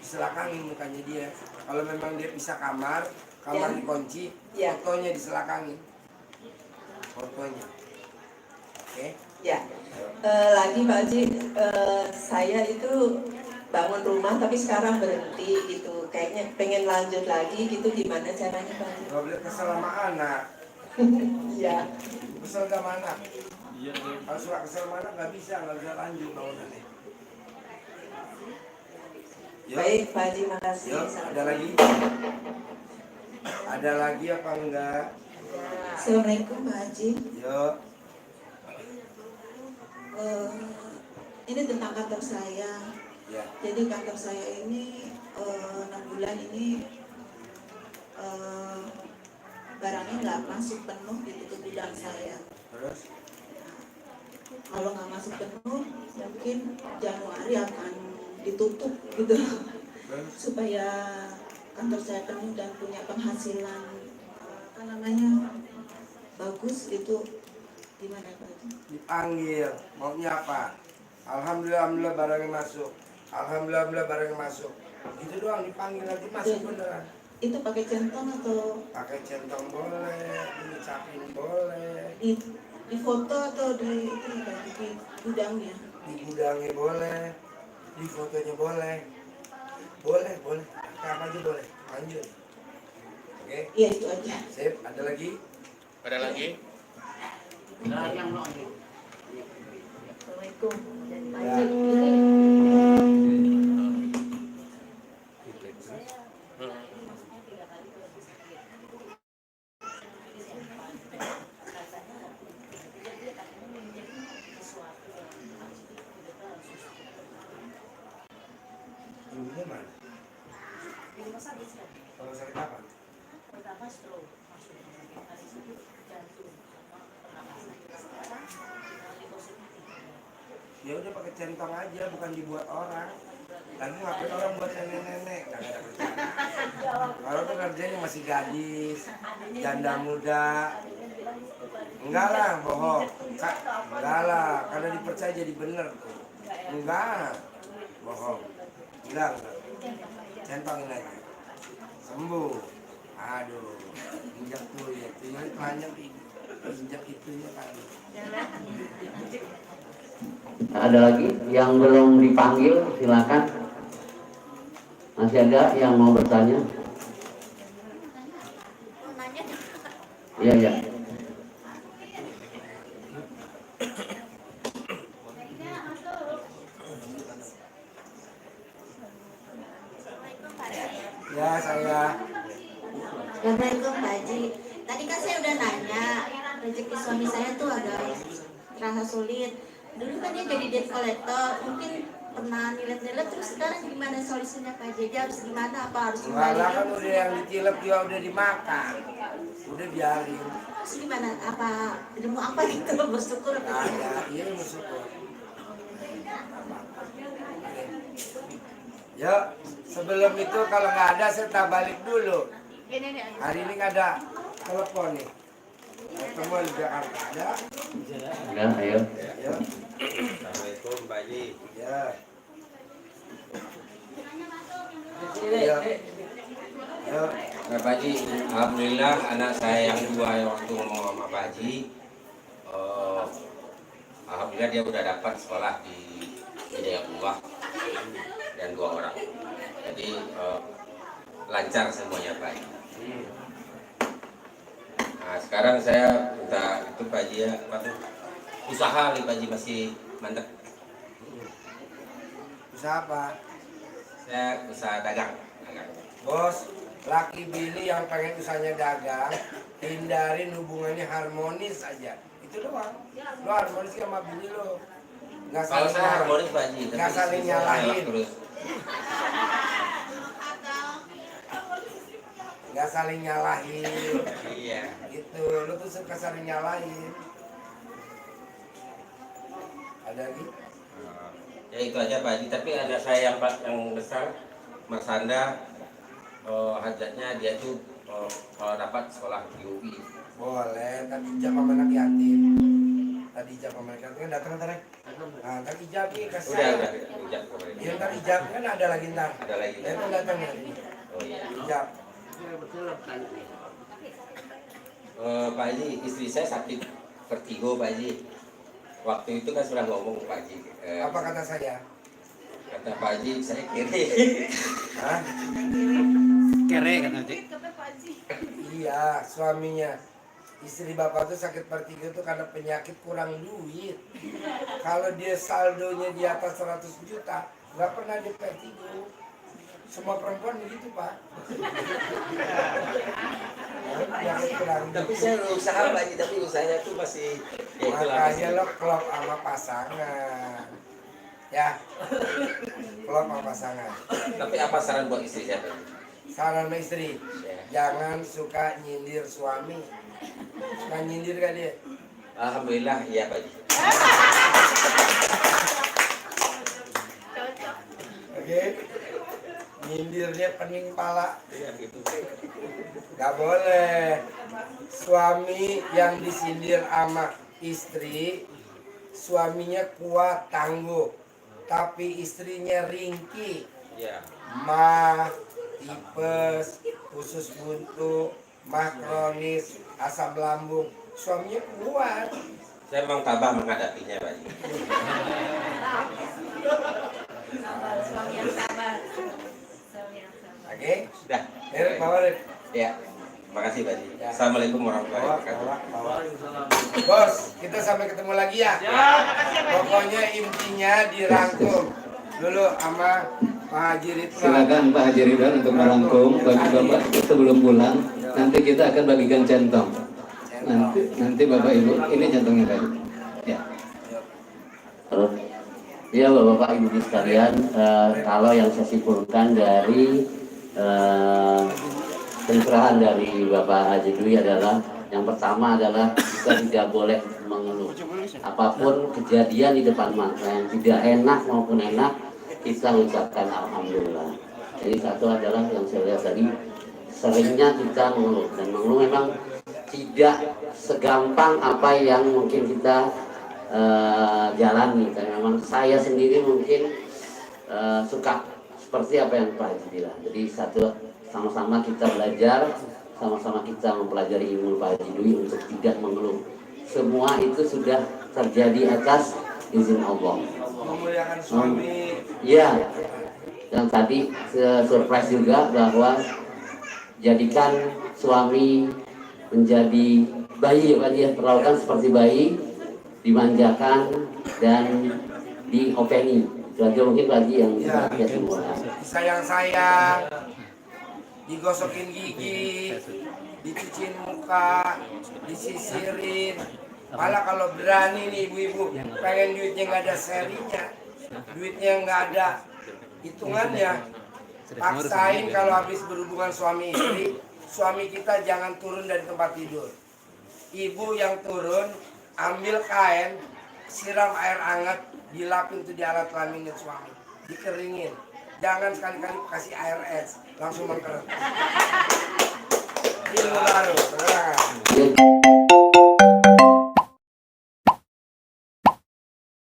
Diselakangin mukanya dia. Kalau memang dia bisa kamar dikunci, fotonya diselakangin. Fotonya. Oke? Ya. Lagi Pak Haji, saya itu bangun rumah tapi sekarang berhenti gitu. Kayaknya pengen lanjut lagi gitu, gimana caranya Pak Haji? Gak boleh kesel sama anak. Iya. Kesel sama anak. Kalau suka kesel sama anak nggak bisa lanjut bangunannya. Baik Pak Haji, makasih. Ada lagi? Ada lagi apa enggak? Assalamualaikum Pak Haji. Yuk. Ini tentang kantor saya. Ya. Jadi kantor saya ini 6 bulan ini barangnya nggak masuk penuh gitu ke gudang saya. Terus? Kalau nggak masuk penuh, mungkin Januari akan ditutup gitu, supaya kantor saya penuh dan punya penghasilan bagus itu. Gimana Pak Haji? Dipanggil, maunya apa? Alhamdulillah barangnya masuk. Alhamdulillah barangnya masuk. Itu doang dipanggil, nanti masuk beneran. Itu pakai centong atau? Pakai centong boleh, diucapin boleh. Di foto atau di gudangnya? Di gudangnya boleh, di fotonya boleh. Boleh. Apa aja boleh. Lanjut. Oke? Oke. Iya itu aja. Sip, ada lagi? Ada lagi? Nah, yang mau. Assalamualaikum. Pak Ya. Haji, ini Ibunya mana? Di rumah sakit sih. Kalau sakit apa? Pertama stroke, masuk rumah sakit tadi sakit jantung, sama pernapasan. Sekarang liposukti. Ya udah pakai centong aja, bukan dibuat orang. Lagi ngapain orang buat nenek-nenek? Nggak ada kerjaan. Kalau tuh kerjanya masih gadis, janda muda. Enggak lah, bohong. Kak, enggak lah, karena dipercaya jadi bener tuh. Enggak, bohong. Enggak. Centongin aja. Sembuh. Aduh, injak tuh ya, tuyulnya panjang injak itunya kali. Ada lagi yang belum dipanggil, silakan. Masih ada yang mau bertanya? Iya, iya. Ya, saya. Assalamualaikum Pak Haji. Tadi kan saya udah nanya, rezeki suami saya tuh agak terasa sulit. Dulu kan dia jadi debt collector, mungkin pernah nilet-nilet, terus sekarang gimana solusinya Pak Haji? Dia harus gimana? Apa harus Enggak lah, kan kembali? udah yang dicilep juga udah dimakan. Udah biarin. Terus gimana? Apa ilmu apa gitu? Bersyukur apa? Ada, iya bersyukur. Yuk, sebelum itu kalau nggak ada saya tak balik dulu. Hari ini nggak ada telepon nih. Ketemu di Jakarta ada. Ya, ayo. Ya. Assalamualaikum Pak Haji. Ya. Ya. Nah, Pak Haji, alhamdulillah anak saya yang dua yang waktu ngomong sama Pak Haji, alhamdulillah dia udah dapat sekolah di Hidayatullah dan 2 orang. Jadi lancar semuanya Pak Haji. Nah, sekarang saya minta itu Pak Haji ya, apa tuh? Usaha nih Pak Haji masih mantap. Usaha apa? Saya usaha dagang. Bos, laki bini yang pengen usahanya dagang, hindarin hubungannya harmonis aja. Itu doang. Lo harmonis sama bini lo. Nggak Kalau saling saya harmonis Pak Haji, nggak tapi saling istri saya nyalahin. galak terus. Nggak saling nyalahin. Iya. Gitu, lo tuh suka saling nyalahin. Ada lagi? Ya itu aja Pak Haji, tapi ada saya yang besar, Mas Handa, hajatnya dia tuh kalau dapat sekolah di UI. Boleh, tadi ijab sama anak yatim. Tadi ijab sama anak yatim kan datang ntar ya. Nah, ntar ijab nih kasih. Udah, ijab kemarin. Iya, ntar ijab kan ada lagi ntar. Ada lagi. Ya, itu datang ya. Oh iya. Ijab. Pak Haji, istri saya sakit vertigo Pak Haji. Waktu itu kan sudah ngomong Pak Haji. Apa kata saya? Kata Pak Haji, saya kiri. Hah? Kere kata Haji. Iya, suaminya. Istri bapak tuh sakit vertigo tuh karena penyakit kurang duit. Kalau dia saldonya di atas 100 juta, nggak pernah dia vertigo. Semua perempuan begitu, Pak. Tapi saya usaha Pak Haji, tapi usahanya tuh masih ya itulah, makanya masih. lo klop sama pasangan. Ya, klop sama pasangan. Tapi apa saran buat istri saya Pak Haji? Saran sama istri, jangan suka nyindir suami. Suka nyindir kan dia? Alhamdulillah iya Pak Haji. Oke, nyindirnya pening pala. Iya gitu. Gak boleh. Suami yang disindir sama istri, suaminya kuat, tangguh. Tapi istrinya ringkih. Iya. Mah, tipes, usus buntu, mah kronis, asam lambung. Suaminya kuat. Saya memang tabah menghadapinya Pak Haji. Suami yang sabar. Oke? Sudah. Erik, bawa Erik. Ya. Terima kasih Pak Haji. Assalamualaikum warahmatullahi wabarakatuh. Bos, kita sampai ketemu lagi ya. Pokoknya intinya dirangkum dulu sama Pak Haji Ridwan. Silakan Pak Haji Ridwan untuk merangkum bagi Bapak sebelum pulang. Nanti kita akan bagikan centong. Nanti Bapak Ibu, ini centongnya tadi. Ya. Iya Bapak Ibu sekalian, kalau yang saya simpulkan dari pencerahan dari Bapak Haji Dwi adalah yang pertama adalah kita tidak boleh mengeluh. Apapun kejadian di depan mata yang tidak enak maupun enak, kita ucapkan alhamdulillah. Jadi satu adalah yang saya lihat tadi, seringnya kita mengeluh, dan mengeluh memang tidak segampang apa yang mungkin kita jalani. Dan memang saya sendiri mungkin suka seperti apa yang Pak Haji bilang. Jadi satu, sama-sama kita belajar, sama-sama kita mempelajari ilmu Pak Haji Dwi untuk tidak mengeluh. Semua itu sudah terjadi atas izin Allah. Memuliakan suami. Ya, yang tadi surprise juga bahwa jadikan suami menjadi bayi, Pak Haji, ya, perlakukan seperti bayi, dimanjakan dan diopeni. Itu aja mungkin Pak Haji yang ya semua. Sayang-sayang, digosokin gigi, dicuciin muka, disisirin. Malah kalau berani nih ibu-ibu, pengen duitnya nggak ada serinya, duitnya nggak ada hitungannya, paksain kalau habis berhubungan suami istri, suami kita jangan turun dari tempat tidur. Ibu yang turun, ambil kain, siram air hangat, dilapin tuh di alat kelaminnya suami, dikeringin. Jangan sekali-kali kasih air es, langsung mengkeret. Ilmu baru, tenang.